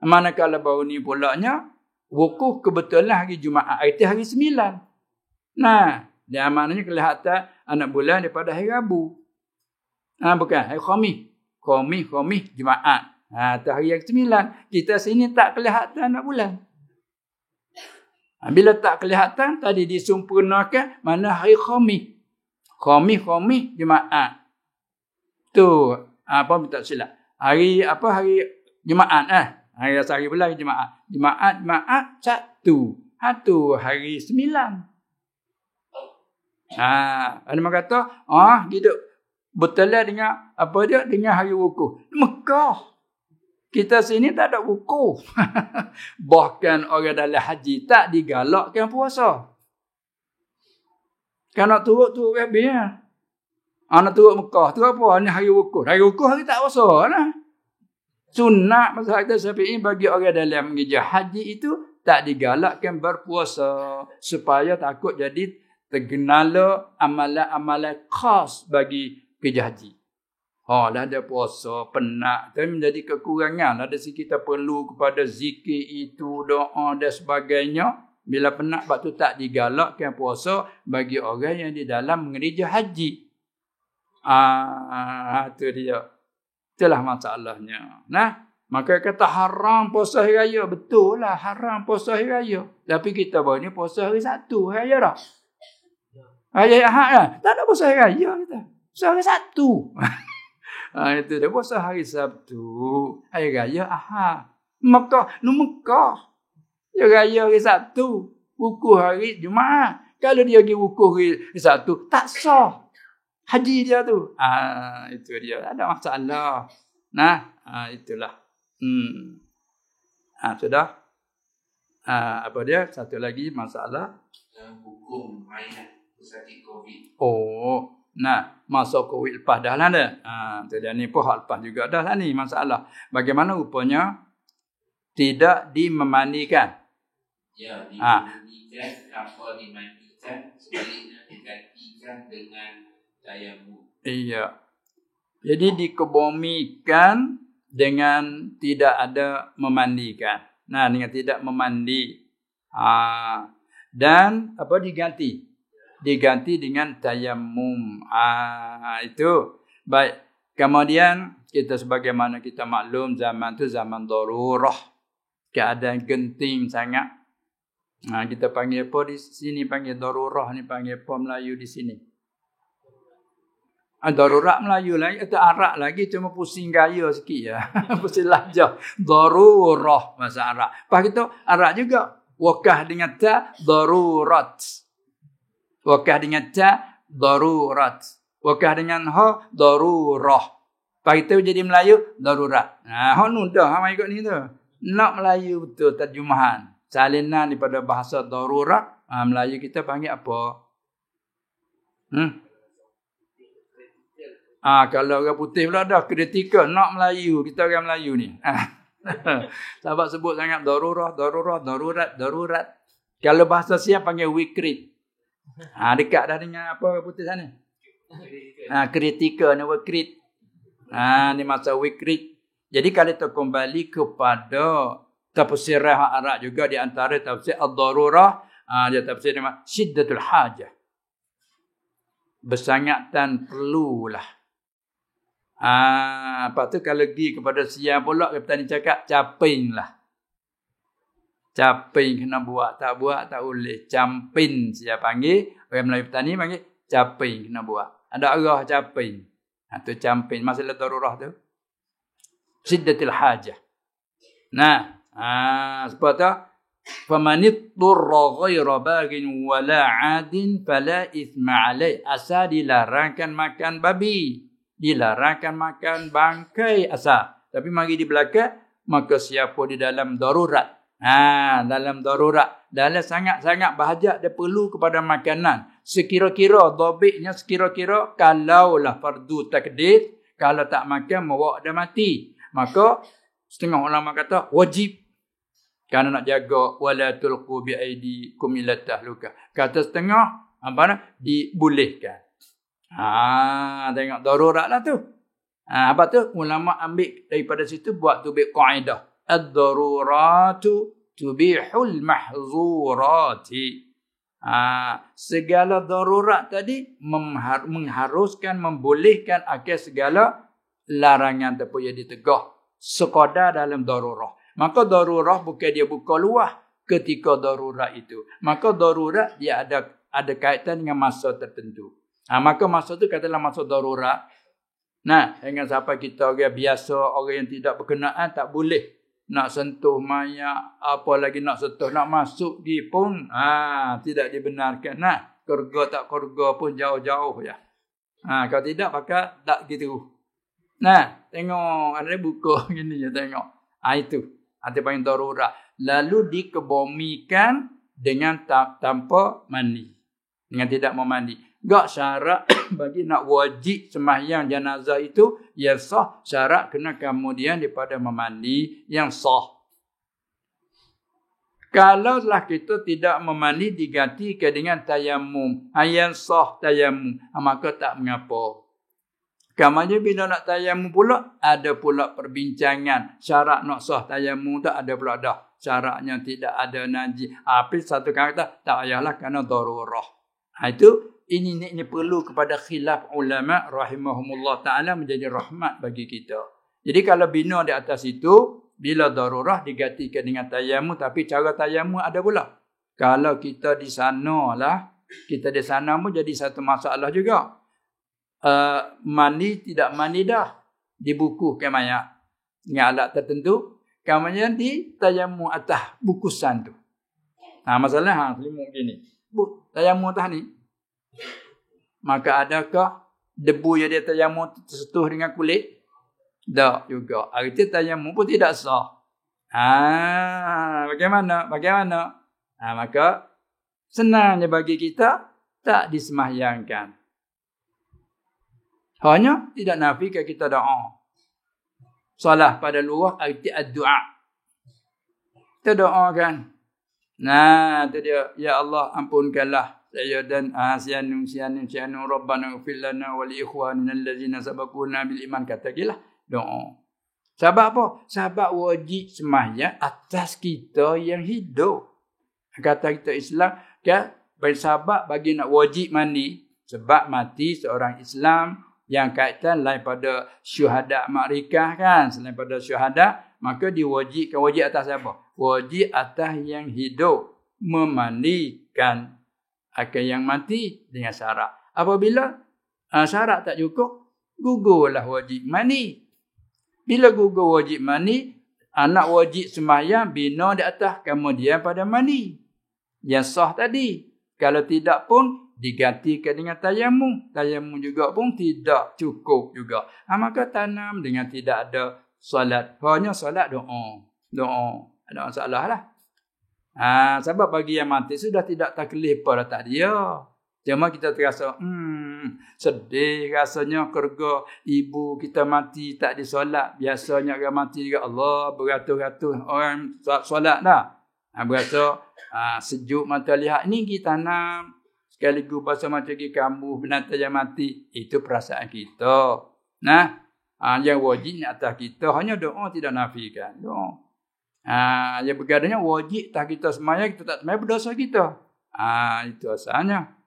Manakala baru ni pulaknya wukuf kebetulan hari Jumaat. Itu hari 9. Dia maknanya kelihatan anak bulan daripada hari Rabu. Bukan, hari Khamis. Khamis, Jumaat. Itu hari yang ke-9. Kita sini tak kelihatan anak bulan. Bila tak kelihatan, tadi disempurnakan mana hari Khamis. Khamis, Jumaat. Tu, apa tak silap. Hari Jumaat. Hari sehari bulan Jumaat. Jumaat, Sabtu. Tu hari 9. Ada orang kata, hidup betul dengan apa dia? Dengan hari wukuf. Mekah. Kita sini tak ada wukuf. Bahkan orang dalam haji tak digalakkan puasa. Kan nak turut habis ya. Nak turut Mekah. Tu apa? Ni hari wukuf. Hari wukuf hari tak puasa lah. Sunat mazhab kita Syafi'i bagi orang dalam mengejar haji itu tak digalakkan berpuasa. Supaya takut jadi tergenala amalan-amalan khas bagi kerja haji. Dah ada puasa, penat. Tapi menjadi kekurangan. Ada si kita perlu kepada zikir itu, doa dan sebagainya. Bila penat, sebab tu tak digalakkan puasa bagi orang yang di dalam mengerja haji. Itu dia. Itulah masalahnya. Maka kata haram puasa hari raya. Betul lah, haram puasa hari raya. Tapi kita baru ni puasa hari 1, hari raya dah. Hari Ahad kan? Tak ada puasa hari raya kita. Puasa hari 1. Itu dia puasa hari Sabtu. Hari raya Ahad. Mekah. Dia raya hari Sabtu. Wukuf hari Jumaat. Kalau dia pergi wukuf hari Sabtu, tak sah. Haji dia tu. Itu dia. Ada masalah. Itulah. Sudah. Apa dia? Satu lagi masalah. Hukum ayat sakit COVID. Masa COVID lepas dah lah dah. Jadi ni pun hal lepas juga dah lah ni masalah. Bagaimana rupanya tidak dimemandikan. Ya, dimandikan. Apa dimandikan? Sebaliknya digantikan dengan tayamum. Iya. Jadi dikebumikan dengan tidak ada memandikan. Dengan tidak memandi. Dan apa diganti? Diganti dengan tayamum. Itu. Baik. Kemudian kita sebagaimana kita maklum zaman tu zaman darurah. Keadaan genting sangat. Kita panggil apa di sini? Panggil darurah ni panggil apa Melayu di sini? Darurat Melayu lagi atau Arab lagi cuma pusing gaya sikit ya. Pusing lahjah. Darurah bahasa Arab. Lepas itu Arab juga. Wakah dengan ta darurat. Wakah dengan ta darurat. Wakah dengan ha darurah. Lepas itu jadi Melayu darurat. Ha nu dah mai ikut ni tu. Nak Melayu betul terjemahan. Salinan daripada bahasa darurat. Melayu kita panggil apa? Kalau orang putih pula dah kritikal. Nak Melayu. Kita orang Melayu ni. Sahabat sebut sangat darurat. Kalau bahasa Siam panggil wikrit. Dekat dah dengan apa orang putih sana. Kritikal ni wikrit. Ni masa wikrit. Jadi kalau kita kembali kepada tafsirah Arab juga di antara tafsir ad-darurah, dia tafsir nama syiddatul hajah. Bersangatan perlulah. Lepas tu kalau pergi kepada Siam pula, Kapten ni cakap caping lah. Caping kena buat tak boleh. Campin saya panggil. Orang Melayu petani panggil caping kena buat. Ada arah caping. Tu campin. Masalah darurah tu. Syiddatul hajah. Nah, sebab tu famanit turra ghaira bagin wala 'adin fala ithma 'alai. Asal dilarangkan makan babi, dilarangkan makan bangkai asal. Tapi mari di belakang, maka siapa di dalam darurat. Dalam darurat, dalam sangat-sangat bahajat dia perlu kepada makanan. Sekira-kira dhabitnya sekira-kira kalaulah fardu takdir, kalau tak makan mawak dia mati. Maka setengah ulama kata wajib. Kerana nak jaga wala tulqu bi aidikum ila tahluka. Kata setengah dibolehkan. Tengok darurat lah tu. Apa tu ulama ambil daripada situ buat tu kaedah. Ad-daruratu tubihul mahzurati. Segala darurat tadi mengharuskan, membolehkan akan segala larangan ataupun yang ditegah sekadar dalam darurah. Maka darurah bukan dia buka luah ketika darurat itu. Maka darurat dia ada kaitan dengan masa tertentu. Maka masa tu katalah masa darurat. Dengan siapa kita orang biasa, orang yang tidak berkenaan tak boleh nak sentuh mayat, apa lagi nak sentuh, nak masuk di pun tidak dibenarkan. Kerga tak kerga pun jauh-jauh ya. Kalau tidak maka tak gitu. Tengok ada buku gini je tengok. Itu ada panggil darurat. Lalu dikebumikan dengan tanpa mandi. Dengan tidak memandi. Gak syarat bagi nak wajib sembahyang jenazah itu yang sah, syarat kena kemudian daripada memandi yang sah. Kalaulah kita tidak memandi digantikan dengan tayamum, yang sah tayamum, maka tak mengapa. Kamanya bila nak tayamum pula, ada pula perbincangan. Syarat nak sah tayamum tak ada pula dah. Syaratnya tidak ada najis. Tapi satu kata, tak payahlah kerana darurah. Itu, ini perlu kepada khilaf ulama rahimahumullah ta'ala menjadi rahmat bagi kita. Jadi kalau bina di atas itu, bila darurah digantikan dengan tayamum, tapi cara tayamum ada pula. Kalau kita di sana lah, kita di sana pun jadi satu masalah juga. Mandi tidak mandi dah dibukukan mayat dengan alat tertentu, kemudian di tayamum atas bukusan tu. Masalah selimut gini. Tayamum atas ni. Maka adakah debu yang dia tayamum tersentuh dengan kulit? Tak juga. Arti tayamum pun tidak sah. Bagaimana? Maka senangnya bagi kita tak disemahyangkan. Hanya tidak nafikan kita doa. Salah pada luar arti ad-du'a. Kita doakan. Itu dia. Ya Allah ampunkanlah saya dan sianu Rabbana ighfir lana wa li ikhwanina allazina sabaquna bil iman. Katakanlah doa. Sebab apa? Sebab wajib sembahyang atas kita yang hidup. Kata kita Islam kan bersabab bagi nak wajib mandi sebab mati seorang Islam yang kaitan lain pada syuhada makrikah kan. Selain pada syuhada, maka diwajibkan. Wajib atas apa? Wajib atas yang hidup. Memandikan akan yang mati dengan syarat. Apabila syarat tak cukup, gugurlah wajib mandi. Bila gugur wajib mandi, anak wajib sembahyang bina di atas kemudian pada mandi. Yang sah tadi. Kalau tidak pun, digantikan dengan tayamum. Tayamum juga pun tidak cukup juga. Maka tanam dengan tidak ada solat. Hanya solat doa. Doa. Ada masalah lah. Sebab bagi yang mati sudah tidak taklif pada tak dia. Cuma kita terasa sedih rasanya keluarga ibu kita mati tak disolat. Biasanya orang mati juga Allah beratus-ratus orang solat dah. Berasa sejuk mata lihat ni kita tanam sekaligus bahasa macam kamu binatang yang mati. Itu perasaan kita. Yang wajib ni atas kita hanya doa tidak nafikan. Doa. Yang bergadanya wajib tak kita semayang, kita tak semayang berdosa kita. Itu asalnya.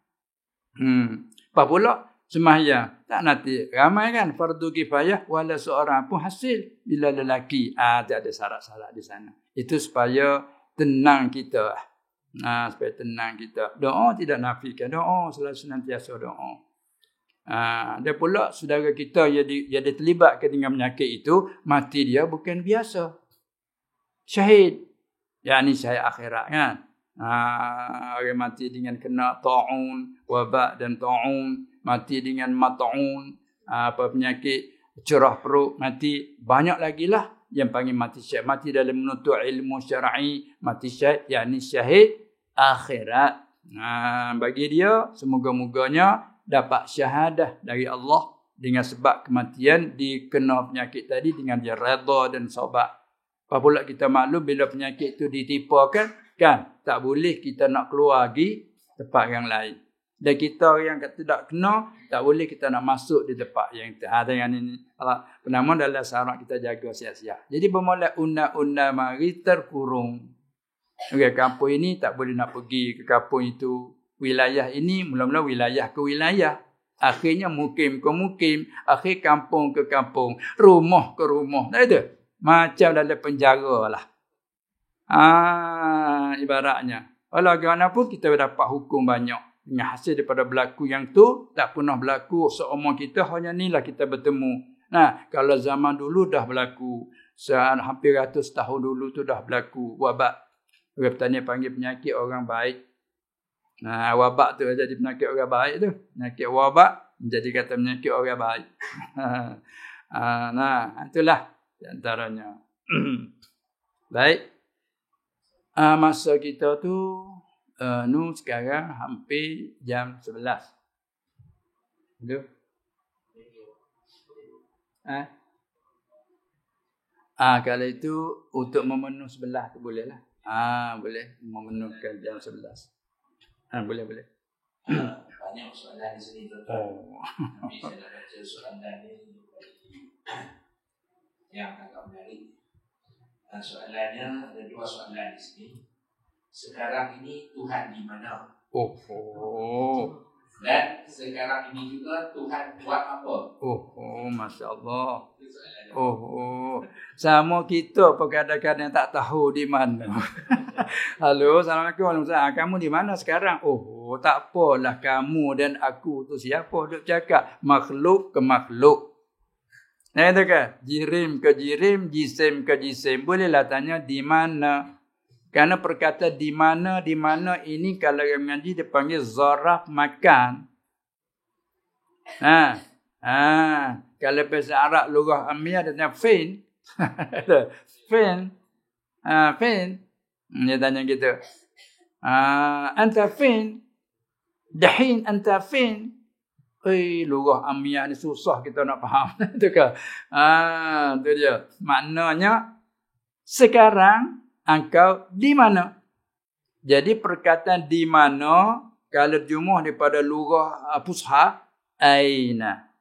Apa pula semayang tak nanti ramai kan fardu kifayah wala seorang pun hasil bila lelaki. Tak ada syarat-syarat di sana. Itu supaya tenang kita. Supaya tenang kita. Doa tidak nafikan. Doa selalu senantiasa doa. Dia pula saudara kita yang terlibatkan dengan penyakit itu, mati dia bukan biasa. Syahid. Yakni syahid akhirat kan. Orang mati dengan kena ta'un, wabak dan ta'un, mati dengan mat'un, penyakit cerah perut, mati banyak lagi lah yang panggil mati syahid. Mati dalam menuntut ilmu syar'i, mati syahid, yakni syahid akhirat. Bagi dia semoga-moganya dapat syahadah dari Allah dengan sebab kematian dikena penyakit tadi dengan dia redha dan sabar. Apa pula kita maklum bila penyakit itu ditipakan, kan tak boleh kita nak keluar pergi tempat yang lain. Dan kita yang tidak kena, tak boleh kita nak masuk di tempat yang dengan ini. Penama dalam syarat kita jaga siap-siap. Jadi bermula undang-undang mari terkurung. Kampung ini tak boleh nak pergi ke kampung itu. Wilayah ini mula-mula wilayah ke wilayah. Akhirnya mukim ke mukim. Akhir kampung ke kampung. Rumah ke rumah. Tak ada. Macam dalam penjara lah. Ibaratnya. Walau bagaimanapun kita dapat hukum banyak. Dengan hasil daripada berlaku yang tu, tak pernah berlaku seumur kita, hanya inilah kita bertemu. Kalau zaman dulu dah berlaku. Hampir ratus tahun dulu tu dah berlaku. Wabak. Orang petani panggil penyakit orang baik. Wabak tu jadi penyakit orang baik tu. Penyakit wabak jadi kata penyakit orang baik. Itulah antaranya. Baik. Masa kita tu sekarang hampir jam 11. Betul? Kalau itu untuk memenuhi 11 tu boleh lah. Boleh memenuhkan jam 11. Boleh. Banyak soalan di sini tuan-tuan. Tapi saya dah baca soalan ni yang agak menarik. Soalannya ada dua soalan di sini. Sekarang ini Tuhan di mana? Dan sekarang ini juga Tuhan buat apa? Masya Allah. Sama kita pun kadang-kadang tak tahu di mana. Halo, Assalamualaikum. Waalaikumsalam. Kamu di mana sekarang? Tak apalah kamu dan aku tu siapa duk cakap? Makhluk ke makhluk. Itu kan? Jirim ke jirim, jisim ke jisim. Bolehlah tanya di mana. Kerana perkataan di mana ini kalau yang mengaji dia panggil zaraf makan. Kalau bahasa Arab lugah amiyah dia tanya fin. Fin. Dia tanya gitu. Anta fin. Dahin anta fin. Lugah amiyah ni susah kita nak faham. Itu kan? Itu dia. Maknanya sekarang engkau di mana? Jadi perkataan di mana kalau jumuh daripada lugah fusha aina.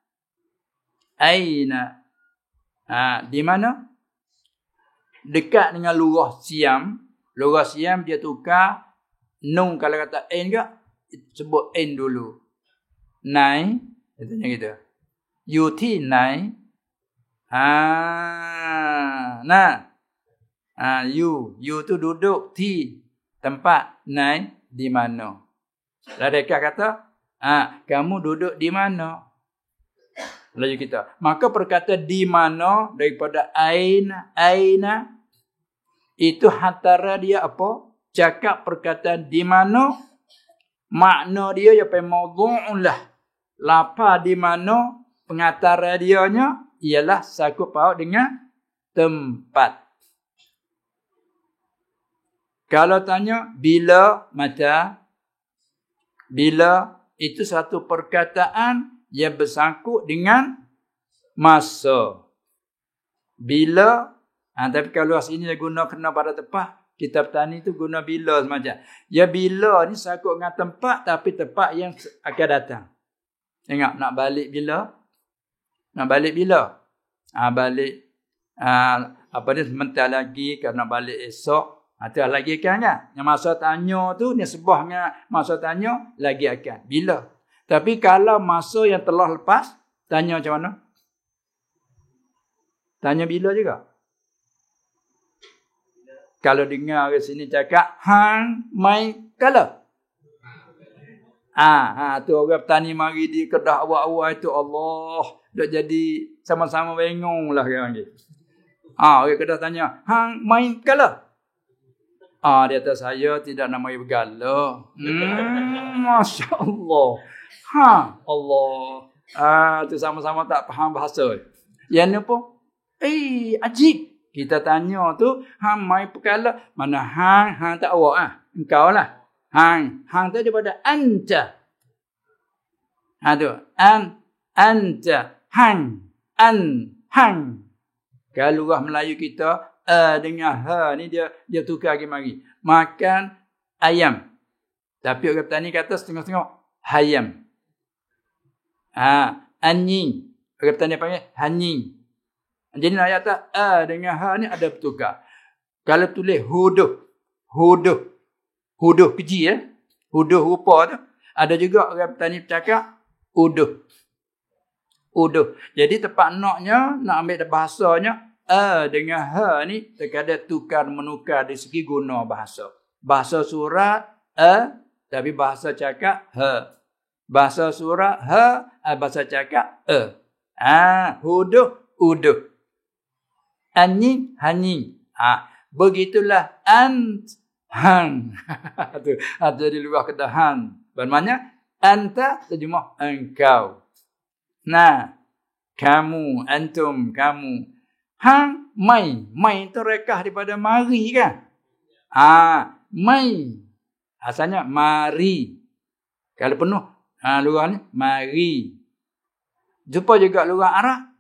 Di mana? Dekat dengan lugah siam. Lugah siam dia tukar nun kalau kata ain ke sebut ain dulu. Nai, katanya gitu. Yuti nai. You tu duduk, ti tempat, nai di mana. Lalu mereka kata, kamu duduk di mana? Lalu kita. Maka perkataan di mana daripada aina itu antara dia apa? Cakap perkataan di mana, makna dia ya maudhu'un lah. Lapa di mana pengantara dianya ialah sakut paut dengan tempat. Kalau tanya bila, mata. Bila itu satu perkataan yang bersangkut dengan masa. Bila, tapi kalau sini dia guna kena pada tempat. Kitab tani tu guna bila semacam. Ya bila ni sangkut dengan tempat, tapi tempat yang akan datang. Tengok nak balik bila? Nak balik bila? Balik apa dia sebentar lagi, kerana balik esok. Itu lagi akan kan? Yang masa tanya tu, ni sebah dengan masa tanya, lagi akan. Bila? Tapi kalau masa yang telah lepas, tanya macam mana? Tanya bila juga. Kalau dengar ke sini cakap, hang mai kala. Tu orang petani mari di kedah awal-awal itu, Allah. Dah jadi sama-sama bengong lah orang ni. Orang kedah tanya, hang mai kala? Dia kata saya tidak namai bergala. Masya Allah. Allah. Tu sama-sama tak faham bahasa. Yang ni pun, ajib. Kita tanya tu, hang mai perkala. Mana hang tak awak engkau lah. Hang tu daripada anta. Tu. Anta. Hang. Kalau orang Melayu kita, dengan ni dia tukar lagi mari. Makan ayam. Tapi orang petani kata setengah-setengah hayam. Anjing. Orang petani panggil anjing. Jadi nak kata dengan ni ada bertukar. Kalau tulis huduh keji ya. Huduh rupa tu. Ada juga orang petani bercakap uduh. Jadi tempat naknya nak ambil bahasanya dengan ni terkadang tukar menukar dari segi guna bahasa. Bahasa surat tapi bahasa cakap Bahasa surat bahasa cakap uduh. Anjing. Begitulah hang. tu di luar kata hang. Bermakna anta terjemah engkau. Nah, kamu, antum, kamu. Hang mai itu rekah daripada mari kan? Mai. Asalnya mari. Kalau penuh luar ni mari. Jumpa juga luar Arab.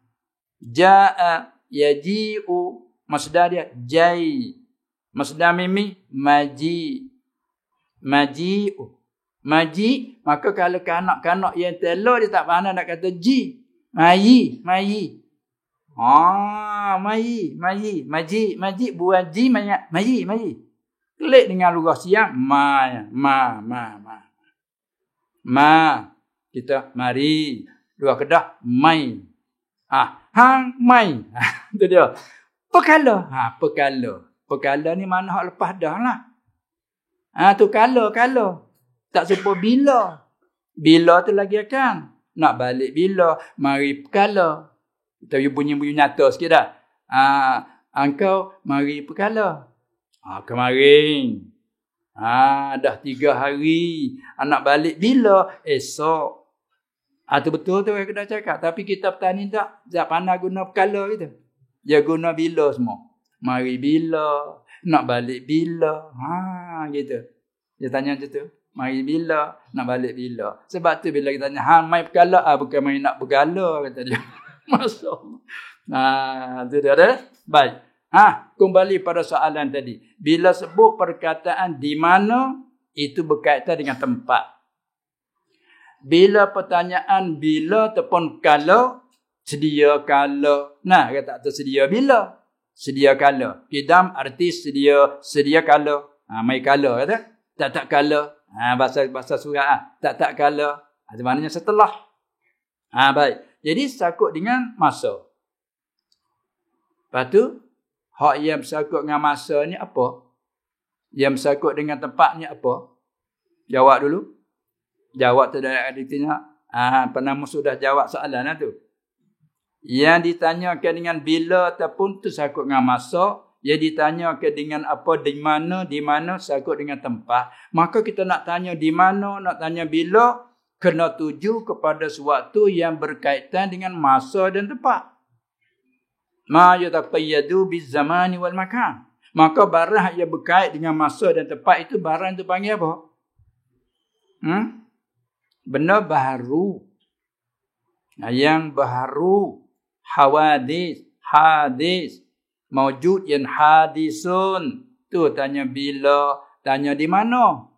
Jaa yaji'u, masdar dia jai. Masdar mimi maji. Maji, maka kalau kanak-kanak yang telur dia tak pandai nak kata ji. Maji. Maji buat ji maji. Kelik dengan luar siang ma. Kita mari. Luar Kedah mai. Hang mai. Itu dia. Perkala. Perkala ni mana hak lepas dah lah. Tu kala. Tak serupa bila. Bila tu lagi akan. Nak balik bila. Mari perkala. Kita bunyi-bunyi nyata sikit dah. Engkau mari perkala. Kemarin. Dah 3 hari. Nak balik bila? Esok. Tu betul tu yang kena cakap. Tapi kita petani tak pandai guna perkala kita. Dia guna bila semua. Mari bila. Nak balik bila. Gitu. Dia tanya macam tu. Mari bila, nak balik bila. Sebab tu bila kita tanya, hang mai perkala, bukan mai nak bergala, kata dia. Masya Allah. Itu dia ada. Baik. Kembali pada soalan tadi. Bila sebut perkataan di mana, itu berkaitan dengan tempat. Bila pertanyaan bila ataupun kala, sedia kala. Kata tersedia bila? Sedia kala. Kidam arti sedia kala. Mai kala kata. Tak kala. Bahasa surat tak kala. Itu maknanya setelah. Baik. Jadi sakut dengan masa. Lepas tu hak yang bersangkut dengan masa ni apa? Yang bersangkut dengan tempat ni apa? Jawab dulu. Jawab tu dah ada tanya. Penama sudah jawab soalan tu. Yang ditanyakan dengan bila ataupun tu sakut dengan masa. Yang ditanyakan dengan apa, di mana sakut dengan tempat. Maka kita nak tanya di mana, nak tanya bila, kena tuju kepada sesuatu yang berkaitan dengan masa dan tempat. Ma yataqayyadu biz zamani wal makan. Maka barang yang berkait dengan masa dan tempat itu barang itu panggil apa? Benda baharu. Yang baharu. Hawadis. Hadis. Mawjud yang hadisun. Tu tanya bila, tanya di mana.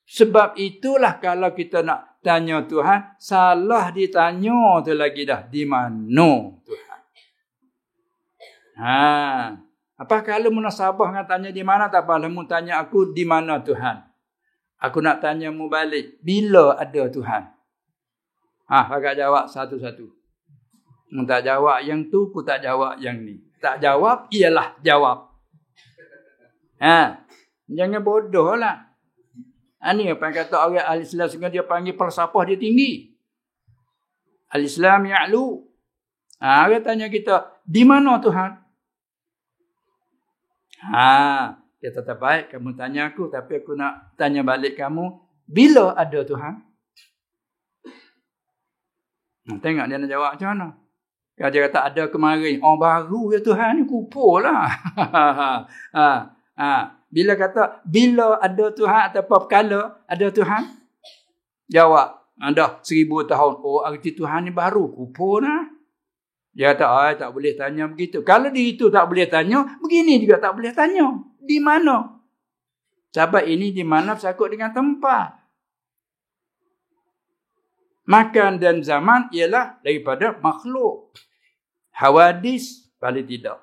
Sebab itulah kalau kita nak tanya Tuhan, salah ditanya tu lagi dah. Di mana Tuhan? Apa kalau munasabah dengan tanya di mana, tak apa. Mu tanya aku di mana Tuhan. Aku nak tanya mu balik. Bila ada Tuhan? Agak jawab satu-satu. Mu tak jawab yang tu, ku tak jawab yang ni. Tak jawab, ialah jawab. Jangan bodoh lah. Ini apa yang kata orang Al-Islam sehingga dia panggil falsafah dia tinggi. Al-Islam ya'lu. Orang tanya kita, di mana Tuhan? Kita tak baik kamu tanya aku, tapi aku nak tanya balik kamu, bila ada Tuhan? Tengok dia nak jawab macam mana. Kalau dia kata ada kemarin, baru ya Tuhan ni kupur lah. Bila kata bila ada Tuhan ataupun perkala ada Tuhan, jawab dah 1000 tahun. Arti Tuhan ni baru, kupur lah. Dia kata, tak boleh tanya begitu. Kalau di itu tak boleh tanya, begini juga tak boleh tanya. Di mana? Sebab ini di mana bersangkut dengan tempat. Makan dan zaman ialah daripada makhluk. Hawadis, paling tidak.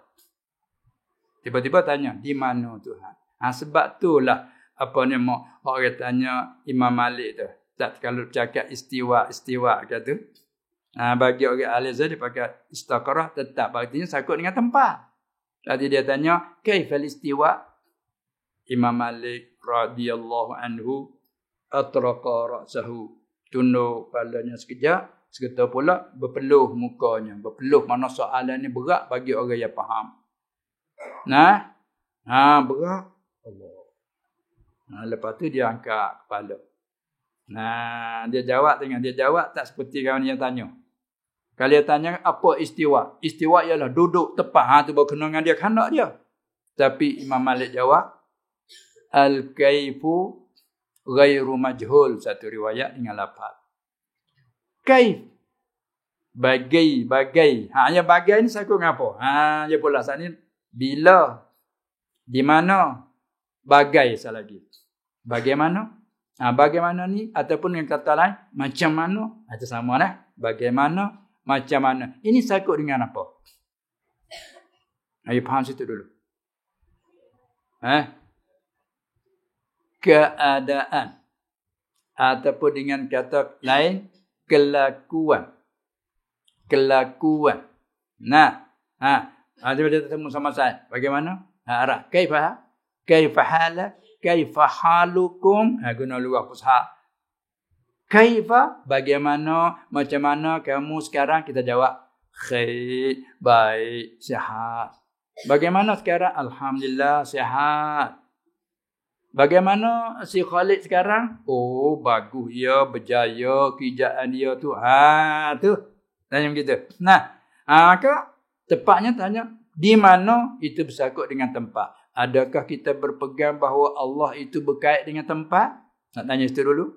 Tiba-tiba tanya, di mana Tuhan? Sebab itulah, orang tanya Imam Malik tu. Tak kalau cakap istiwa kata. Bagi orang Al-Azhar dia pakai istaqarah, tetap artinya sangkut dengan tempat. Tadi dia tanya, kaifal istiwa? Imam Malik radhiyallahu anhu atraqa ra'sahu. Tunduk kepalanya sekejap, sekejap pula berpeluh mukanya. Berpeluh, mana soalan ni berat bagi orang yang faham. Berat. Allah. Lepas tu dia angkat kepala. Dia jawab tak seperti kawan yang tanya. Kalau dia tanya apa istiwa? Istiwa ialah duduk tepat. Tu berkenaan dengan dia, kehendak dia. Tapi Imam Malik jawab, al-kaifu ghairu majhul. Satu riwayat dengan lafaz. Kaif. Bagai. Yang bagai ni sangkut dengan apa? Dia pula saat ni. Bila? Di mana? Bagai sekali lagi. Bagaimana? Bagaimana ni? Ataupun yang kata lain, macam mana? Itu sama lah. Bagaimana? Macam mana? Ini sangkut dengan apa? Ayo faham situ dulu. Keadaan. Ataupun dengan kata lain, kelakuan. Dia bertemu sama saya. Bagaimana? Arah. Kaifa halak? Kaifa halukum? Guna luar fusha. Kaifa? Bagaimana? Macam mana kamu sekarang? Kita jawab. Khair. Baik. Sihat. Bagaimana sekarang? Alhamdulillah. Sihat. Bagaimana si Khalid sekarang? Bagus ya. Berjaya. Kerjaan dia tu. Tu. Tanya begitu. Maka tepatnya tanya. Di mana? Itu bersangkut dengan tempat. Adakah kita berpegang bahawa Allah itu berkait dengan tempat? Nak tanya itu dulu?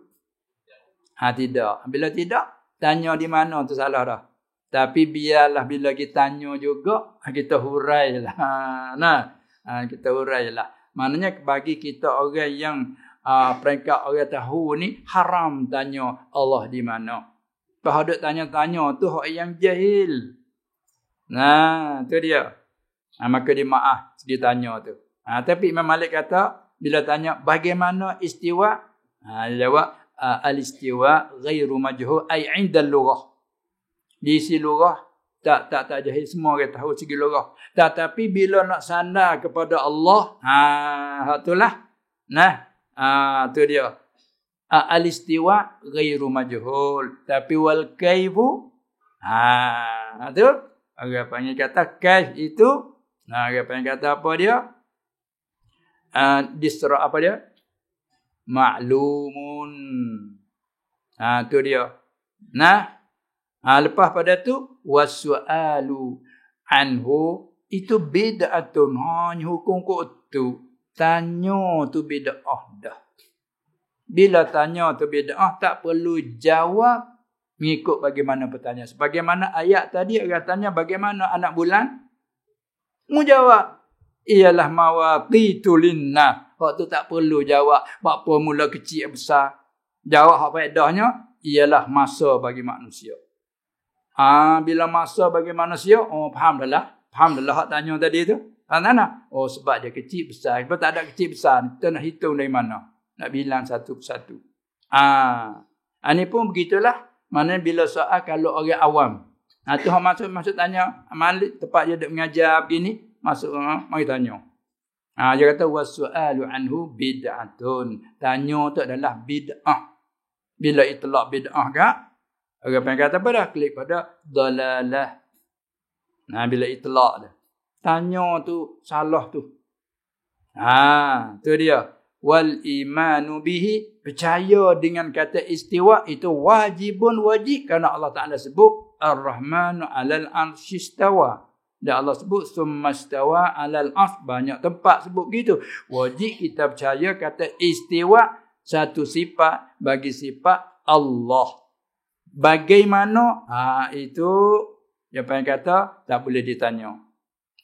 Tidak. Bila tidak, tanya di mana tu salah dah. Tapi biarlah bila kita tanya juga, kita hurailah. Kita hurailah. Maknanya bagi kita orang yang peringkat orang tahu ni, haram tanya Allah di mana. Kalau duk tanya-tanya tu orang yang jahil. Tu dia. Maka dia maaf dia tanya tu. Tapi Imam Malik kata, bila tanya bagaimana istiwa? Dia jawab, al-istiwa ghairu majhul ay 'inda al-lughah. Di sisi lughah tak jahil, semua orang tahu segi lughah. Tetapi bila nak sandar kepada Allah, itulah. Tu dia. Al-istiwa ghairu majhul, tapi wal kaifu tu orang panggil kata kaif itu. Orang panggil kata apa dia? Disra apa dia? Ma'lumun. Tu dia. Lepas pada tu wasu'alu anhu itu bid'atun. Hukum tu tanya tu bid'ah dah. Bila tanya tu bid'ah, tak perlu jawab mengikut bagaimana pertanyaan. Sebagaimana ayat tadi orang tanya bagaimana anak bulan, mu jawab ialah mawaqitu linnas. Hak tu tak perlu jawab apa mula kecil besar. Jawab hak faedahnya ialah masa bagi manusia. Bila masa bagi manusia, faham dah lah. Faham dah lah hak tanya tadi tu. Faham tak? Sebab dia kecil besar. Sebab tak ada kecil besar, kita nak hitung dari mana? Nak bilang satu persatu. Ini pun begitulah. Mana bila soal kalau orang awam. Tu hak maksud tanya Malik tempat dia duk mengajar begini, masuk mari tanya. Dia kata wasu'alu anhu bid'atun. Tanya tu adalah bid'ah. Bila itlaq bid'ah kak, orang pengen kata apa dah? Klik pada dalalah. Bila itlaq dah. Tanya tu salah tu. Tu dia. Wal imanu bihi, percaya dengan kata istiwa itu wajibun wajib kerana Allah Ta'ala sebut Ar-Rahmanu 'alal 'arsy istawa. Dan Allah sebut summastawa 'alal 'arsy, banyak tempat sebut gitu. Wajib kita percaya kata istiwa satu sifat bagi sifat Allah. Bagaimana? Itu yang pengen kata tak boleh ditanya.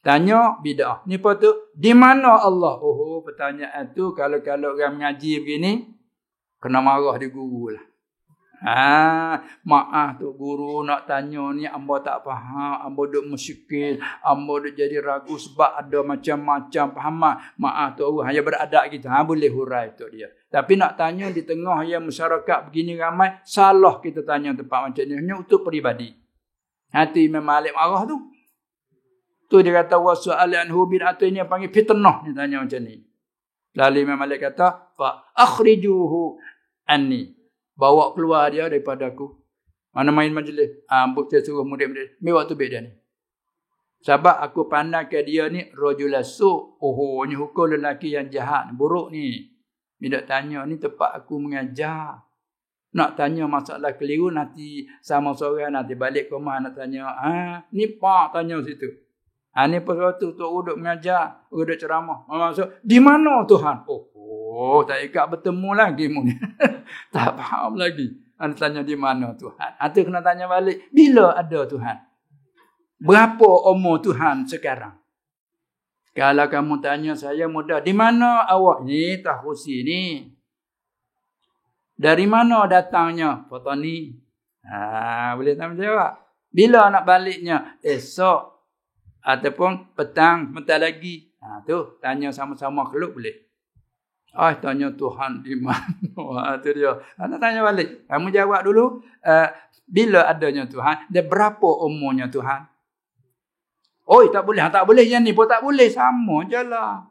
Tanya bid'ah. Ni apa tu? Di mana Allah? Pertanyaan tu kalau orang mengaji begini kena marah di guru lah. Maaf tu guru nak tanya ni hamba tak faham, hamba duk musykil, hamba duk jadi ragu sebab ada macam-macam fahaman. Maaf tu hanya beradab kita. Boleh hurai tu dia. Tapi nak tanya di tengah yang masyarakat begini ramai, salah kita tanya tempat macam ni hanya untuk peribadi. Hati Imam Malik marah tu. Tu dia kata wasu'al anhu bid'atun, ini yang panggil fitnah, ni tanya macam ni. Lalu Imam Malik kata fa akhrijuhu anni, bawa keluar dia daripada aku. Mana main majlis, saya suruh murid-murid ambil waktu baik dia ni. Sebab aku pandang ke dia ni rajulasu, ni hukum lelaki yang jahat, buruk ni. Bila tanya ni tempat aku mengajar. Nak tanya masalah keliru nanti sama seorang, nanti balik ke rumah nak tanya. Ni pak tanya situ. Ni perkara tu duduk mengajar, duduk ceramah. Maksud, di mana Tuhan? Tak ikat bertemu lagi. Tak faham lagi. Anda tanya di mana Tuhan? Itu kena tanya balik. Bila ada Tuhan? Berapa umur Tuhan sekarang? Kalau kamu tanya saya mudah. Di mana awak ni? Tahusi ni. Dari mana datangnya? Fatani. Boleh tanya jawab. Bila nak baliknya? Esok. Ataupun petang, bentar lagi. Tu tanya sama-sama keluk boleh. Tanya Tuhan di mana? Tu dia. Nak tanya balik. Kamu jawab dulu. Bila adanya Tuhan? Dan berapa umurnya Tuhan? Tak boleh. Tak boleh. Yang ni pun tak boleh. Sama je lah.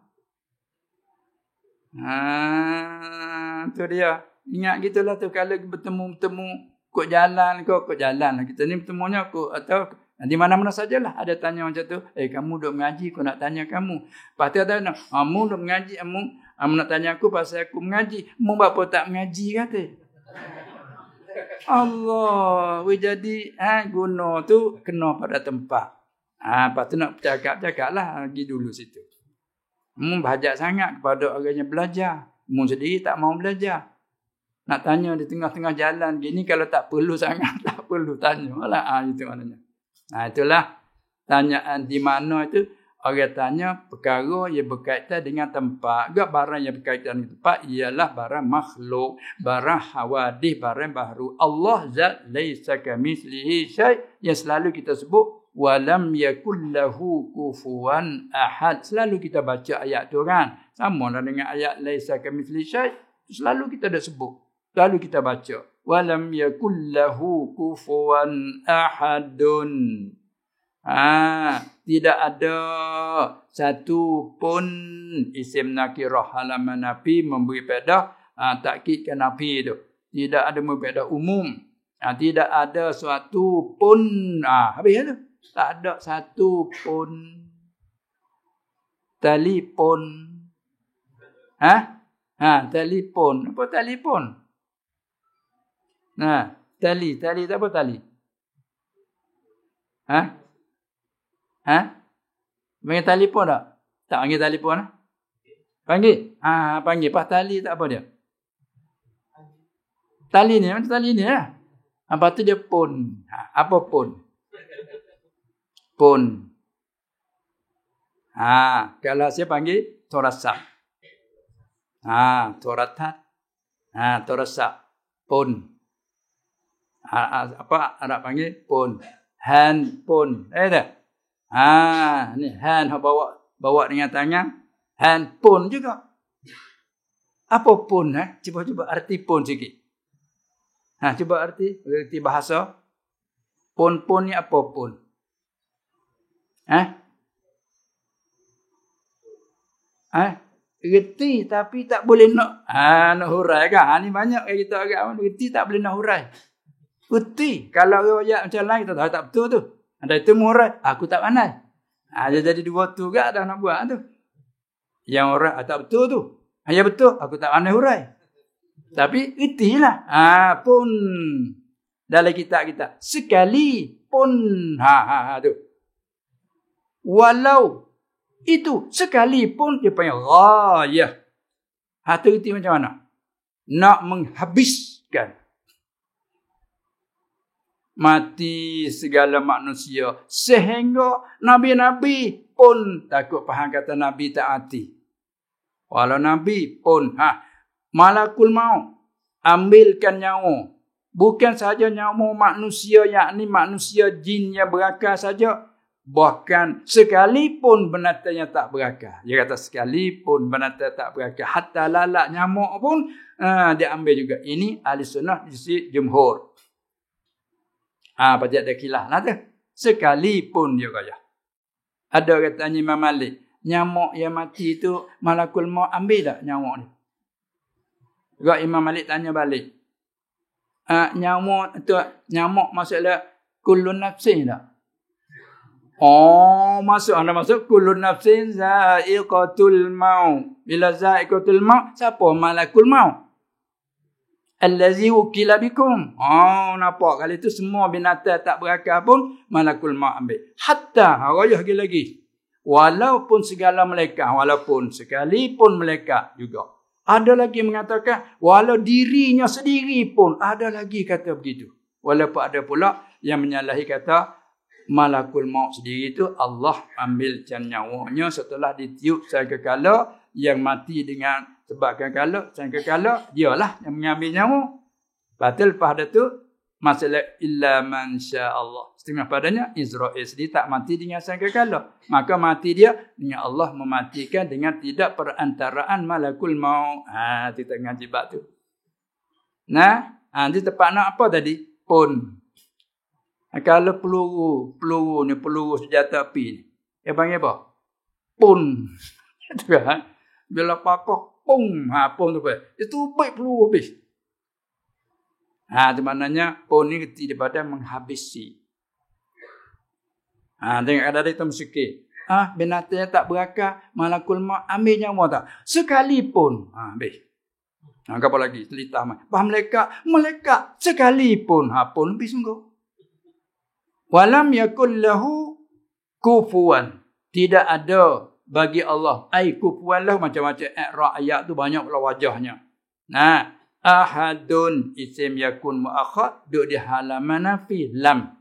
Tu dia. Ingat gitulah tu. Kalau bertemu-bertemu. Kok jalan. Kok jalan. Kita ni bertemunya atau di mana-mana sajalah ada tanya macam tu. Kamu duk mengaji, aku nak tanya kamu. Lepas tu ada nak, kamu duk mengaji, kamu nak tanya aku pasal aku mengaji. Kamu berapa tak mengaji kata? Allah, jadi guna tu kena pada tempat. Lepas tu nak cakap lah, pergi dulu situ. Kamu berhajat sangat kepada orang yang belajar. Kamu sendiri tak mau belajar. Nak tanya di tengah-tengah jalan gini, kalau tak perlu sangat, tak perlu tanya lah. Itu maknanya. Itulah tanyaan di mana itu. Orang tanya perkara yang berkaitan dengan tempat. Barang yang berkaitan dengan tempat ialah barang makhluk, barang hawadih, barang baharu. Allah zat laisa kamitslihi syai', yang selalu kita sebut walam yakul lahu kufuwan ahad. Selalu kita baca ayat tu kan. Sama lah dengan ayat laisa kamitslihi syai'. Selalu kita dah sebut. Selalu kita baca walam yakul lahu kufuwan ahadun. Tidak ada satu pun isim nakirah halaman nafi memberi faedah takkidkan nafi tu. Tidak ada memberi faedah umum. Tidak ada suatu pun. Habis tu. Tak ada satu pun. Telefon. Telefon. Apa telefon? Tali tak apa tali? Panggil telefon tak? Tak panggil telefon Panggil. Panggil. Pas tali tak apa dia? Tali ni, macam tali ni lah. Lepas tu dia pun. Apa pun? Pun. Kalau saya panggil, torasap. Toratat. Torasap. Pun. Apa Arab panggil? Pun. Hand pun. Dah. Ni hand bawa dengan tangan. Hand pun juga. Apa pun? Cuba arti pun sikit. Cuba arti bahasa. Pun ni apa pun? Reti tapi tak boleh nak hurai kan? Ni banyak kita agak reti tak boleh nak hurai. Reti kalau riwayat macam lain kita tahu tak betul tu. Ada itu hurai, aku tak pandai. Dia jadi dua tu gak dah nak buat tu. Yang hurai tak betul tu. Ya betul, aku tak pandai hurai. Tapi itilah. Pun dalam kitab kita sekali pun tu. Walau itu sekali pun dia panggil ghayah. Tu iti macam mana? Nak menghabiskan mati segala manusia sehingga nabi-nabi pun takut faham kata nabi tak hati. Walau nabi pun malakul maut ambilkan nyawa. Bukan saja nyawa manusia, yakni manusia jin yang berakal saja. Bahkan sekalipun binatang yang tak berakal. Dia kata sekalipun binatang tak berakal. Hatta lalat nyamuk pun dia ambil juga. Ini ahli sunnah di sisi jumhur. Pasal ada khilaf lah tu. Sekalipun dia kaya. Ada katanya Imam Malik. Nyamuk yang mati tu malakul maut ambil tak nyamuk ni? Juga Imam Malik tanya balik. Nyamuk maksudnya kullun nafsin tak? Anda masuk kullun nafsin za'iqatul maut. Bila za'iqatul maut, siapa malakul maut? Allazi wukila bikum. Nampak kali itu semua binatang tak berakal pun malakul maut ambil. Hatta rayah lagi. Walaupun segala malaikat, walaupun sekalipun malaikat juga. Ada lagi mengatakan walau dirinya sendiri pun ada lagi kata begitu. Walaupun ada pula yang menyalahi kata malakul maut sendiri itu Allah ambil nyawanya setelah ditiup sangkakala yang mati dengan sebabkan kala sangkakala dialah yang mengambil nyawa. Batal pada tu masalah illa man sya Allah. Setengah padanya Israel sendiri tak mati dengan sangkakala. Maka mati dia dengan Allah mematikan dengan tidak perantaraan malakul maut. Kita ngaji bab tu. Di tempat nak apa tadi? Pun. Kalau peluru senjata api ni. Dia panggil apa? Pun. Bila pakok, pung. Pun tu apa? Itu baik peluru habis. Itu maknanya pun ni daripada menghabisi. Tengok ada itu musyrik. Binatang tak berakal, malakul maut ambil nyawa tak? Sekalipun. Habis. Apa lagi? Telitah. Malaikat sekalipun. Pun habis sungguh. Walam yakul lahu kufuwan. Tidak ada bagi Allah. Kufuwan lahu macam-macam ayat tu banyak pula wajahnya. Ahadun isim yakun muakhad duduk di halaman nafi lam.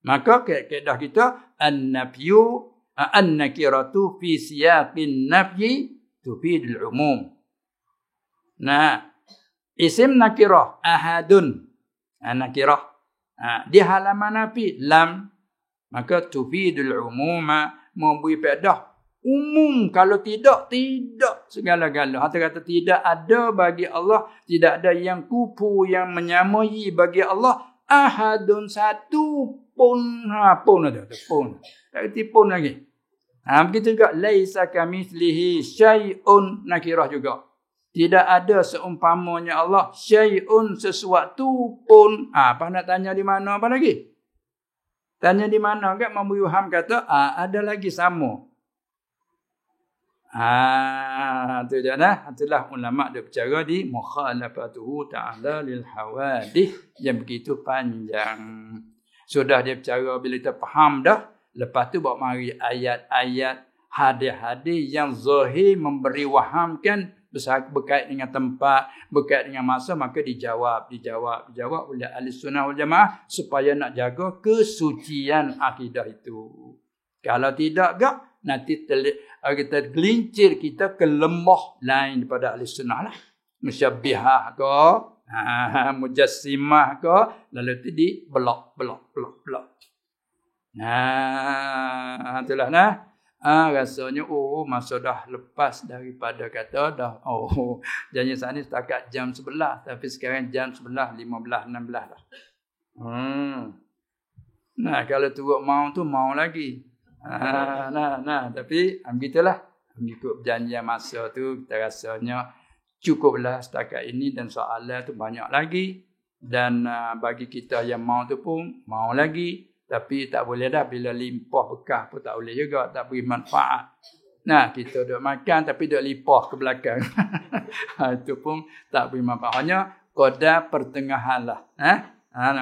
Maka kaedah kita an-nafyu an-nakiratu fi siyaqin nafyi tufidul umum. Isim nakirah ahadun nakirah di halaman nafi lam maka tufidul umuma memberi faedah umum. Kalau tidak segala-gala. Kata tidak ada bagi Allah, tidak ada yang kupu yang menyamai bagi Allah. Ahadun satu pun pun ada pun. Tak reti pun lagi. Begitu juga laisa kamitslihi syai'un nakirah juga. Tidak ada seumpamanya Allah syai'un sesuatu pun. Apa nak tanya di mana apa lagi? Tanya di mana enggak memberi faham kata ada lagi sama. Tu je dah. Itulah ulama dia bercara di mukhalafatuhu ta'ala lil hawadith yang begitu panjang. Sudah dia bercara bila kita faham dah, lepas tu bawa mari ayat-ayat hadis-hadis yang zahir memberi wahamkan berkait dengan tempat, berkait dengan masa, maka dijawab oleh ahli sunnah wal jamaah supaya nak jaga kesucian akidah itu. Kalau tidak nanti kita gelincir kita ke lembah lain daripada ahli sunnah lah. Musyabbihah ke, mujassimah ke, lalu itu di blok. Itulah nah. Rasanya masa dah lepas daripada kata dah janji sana setakat jam 11 tapi sekarang jam 11:15 16 dah. Nah kalau turut mau tu mau lagi. Tapi begitulah mengikut perjanjian masa tu kita rasanya cukuplah setakat ini dan soalan tu banyak lagi dan bagi kita yang mau tu pun mau lagi. Tapi tak boleh dah bila limpah bekas pun tak boleh juga, tak beri manfaat. Nah, kita duk makan tapi duk limpah ke belakang. Itu pun tak beri manfaat. Hanya qadar pertengahan lah.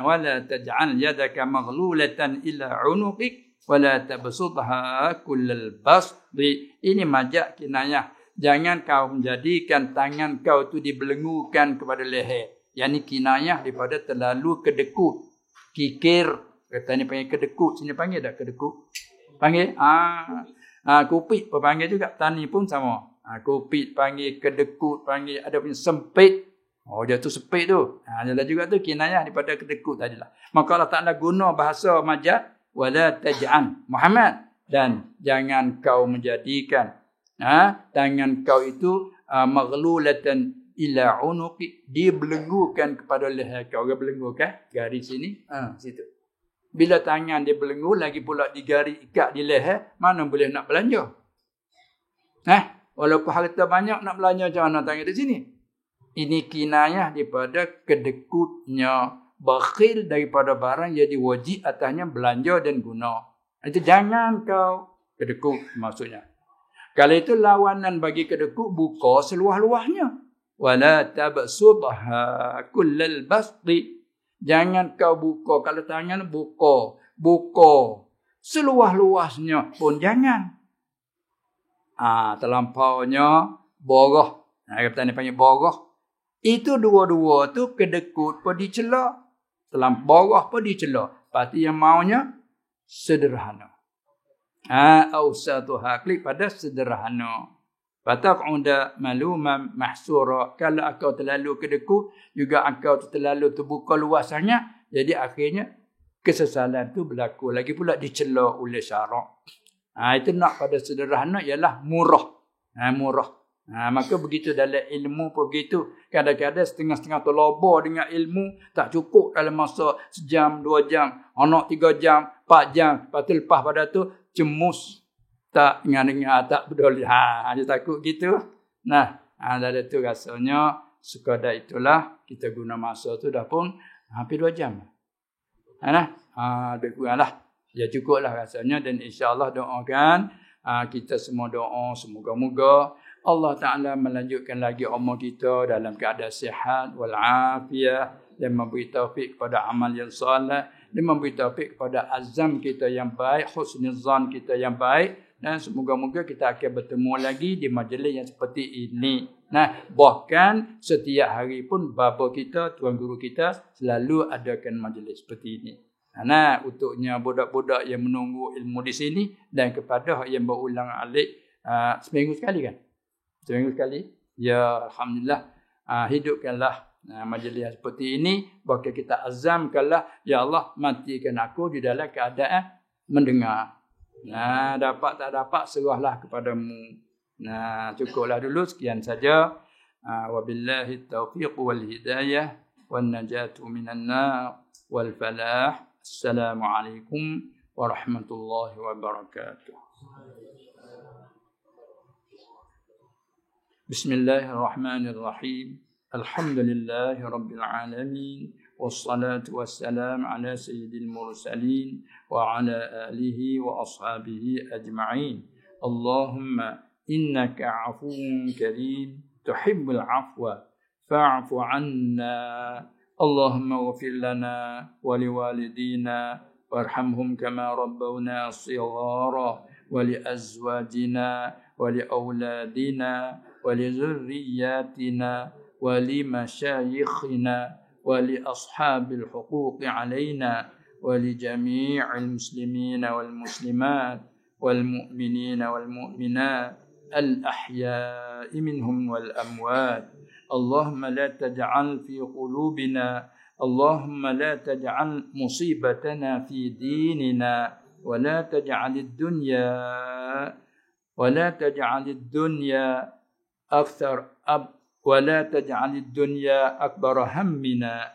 Wala taj'al yadaka maghlulatan ila 'unuqik wala tabsutha kullal basti. Ini majak kinayah. Jangan kau menjadikan tangan kau tu dibelenggukan kepada leher. Yang ni kinayah daripada terlalu kedekut. Kikir. Kata ni panggil kedekut. Sini panggil tak kedekut? Panggil? Kupit pun panggil juga. Tani pun sama. Kupit panggil, kedekut panggil. Ada punya sempit. Dia tu sempit tu. Ada juga tu kinayah daripada kedekut tadilah. Maka Allah Ta'ala guna bahasa majaz. Wala taj'an Muhammad. Dan jangan kau menjadikan tangan kau itu maghlulatan ila unuqi. Dibelenggukan kepada leher kau. Orang belenggu kan? Garis sini. Situ. Bila tangan dia belenggu, lagi pula digaris ikat di leher, mana boleh nak belanja? Walaupun harta banyak nak belanja macam mana tangan di sini? Ini kinayah daripada kedekutnya, bakhil daripada barang yang diwajib atasnya belanja dan guna. Itu jangan kau kedekut maksudnya. Kalau itu lawanan bagi kedekut, buka seluah-luahnya. Wala tabsutha kullal basti. Jangan kau buka. Kalau tangan buka. Seluas-luasnya pun jangan. Terlampaunya boroh. Kata ni panggil boroh. Itu dua-dua tu kedekut pun dicela. Boroh pun dicela. Pasti yang maunya sederhana. Awsatuha klik pada sederhana. Fataq'uda maluman mahsura. Kalau akau terlalu kedekut, juga akau terlalu terbuka luas sangat, jadi akhirnya kesesalan tu berlaku. Lagi pula dicela oleh syarak. Itu nak pada sederhana ialah murah. Murah. Maka begitu dalam ilmu pun begitu. Kadang-kadang setengah-setengah terlobor dengan ilmu, tak cukup dalam masa sejam, 2 jam, anak 3 jam, 4 jam. Lepas tu lepas pada tu cemus. Tak ingat-ingat, tak peduli. Dia takut gitu. Dari tu rasanya sekadar itulah kita guna masa tu dah pun hampir 2 jam. Lebih kurang lah. Ya cukup lah rasanya dan insyaAllah doakan kita semua doa semoga-moga Allah Ta'ala melanjutkan lagi umur kita dalam keadaan sihat wal-afiyah dan memberi taufik kepada amal yang soleh dan memberi taufik kepada azam kita yang baik, husnuzan kita yang baik. Dan semoga-moga kita akan bertemu lagi di majlis yang seperti ini. Bahkan setiap hari pun bapa kita, tuan guru kita selalu adakan majlis seperti ini. Untuknya budak-budak yang menunggu ilmu di sini dan kepada yang berulang alik seminggu sekali kan? Seminggu sekali. Ya Alhamdulillah. Hidupkanlah majlis seperti ini. Bahkan kita azamkanlah, ya Allah matikan aku di dalam keadaan mendengar. Dapat tak dapat serahlah kepadamu. Cukuplah dulu sekian saja. Wabillahi taufiq wal hidayah wan najatu minan nar wal falah. Assalamualaikum warahmatullahi wabarakatuh. Bismillahirrahmanirrahim. Alhamdulillahi rabbil alamin. والصلاة والسلام على سيد المرسلين وعلى آله وأصحابه أجمعين. اللهم إنك عفو كريم تحب العفو فاعف عنا. اللهم اغفر لنا ولوالدينا وارحمهم كما ربونا صغارا ولأزواجنا ولأولادنا ولذرياتنا ولمشايخنا ولأصحاب الحقوق علينا ولجميع المسلمين والمسلمات والمؤمنين والمؤمنات الأحياء منهم والأموات. اللهم لا تجعل في قلوبنا اللهم لا تجعل مصيبتنا في ديننا ولا تجعل الدنيا أكبر همنا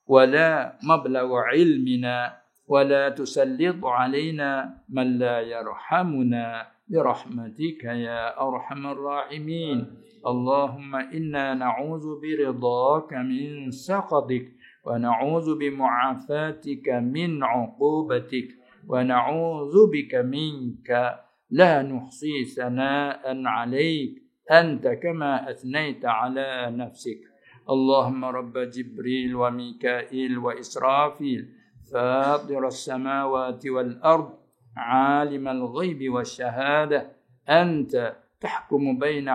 ولا مبلغ علمنا ولا تسلط علينا من لا يرحمنا برحمتك يا أرحم الراحمين. اللهم إنا نعوذ برضاك من سخطك ونعوذ بمعافاتك من عقوبتك ونعوذ بك منك لا نحصي ثناء عليك أنت كما أثنيت على نفسك. اللهم رب جبريل وميكائيل وإسرافيل فاطر السماوات والأرض عالم الغيب والشهادة أنت تحكم بين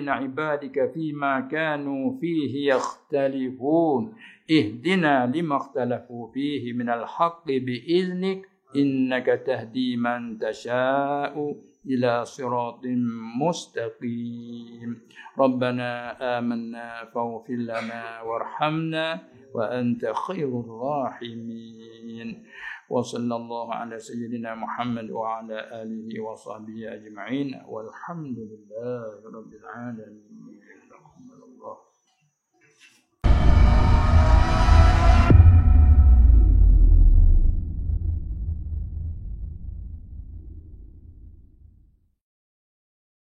عبادك فيما كانوا فيه يختلفون اهدنا لما اختلفوا فيه من الحق بإذنك إنك تهدي من تشاء إلى صراط مستقيم. ربنا آمنا فاغفر لنا وارحمنا وأنت خير الراحمين. وصلى الله على سيدنا محمد وعلى آله وصحبه أجمعين والحمد لله رب العالمين.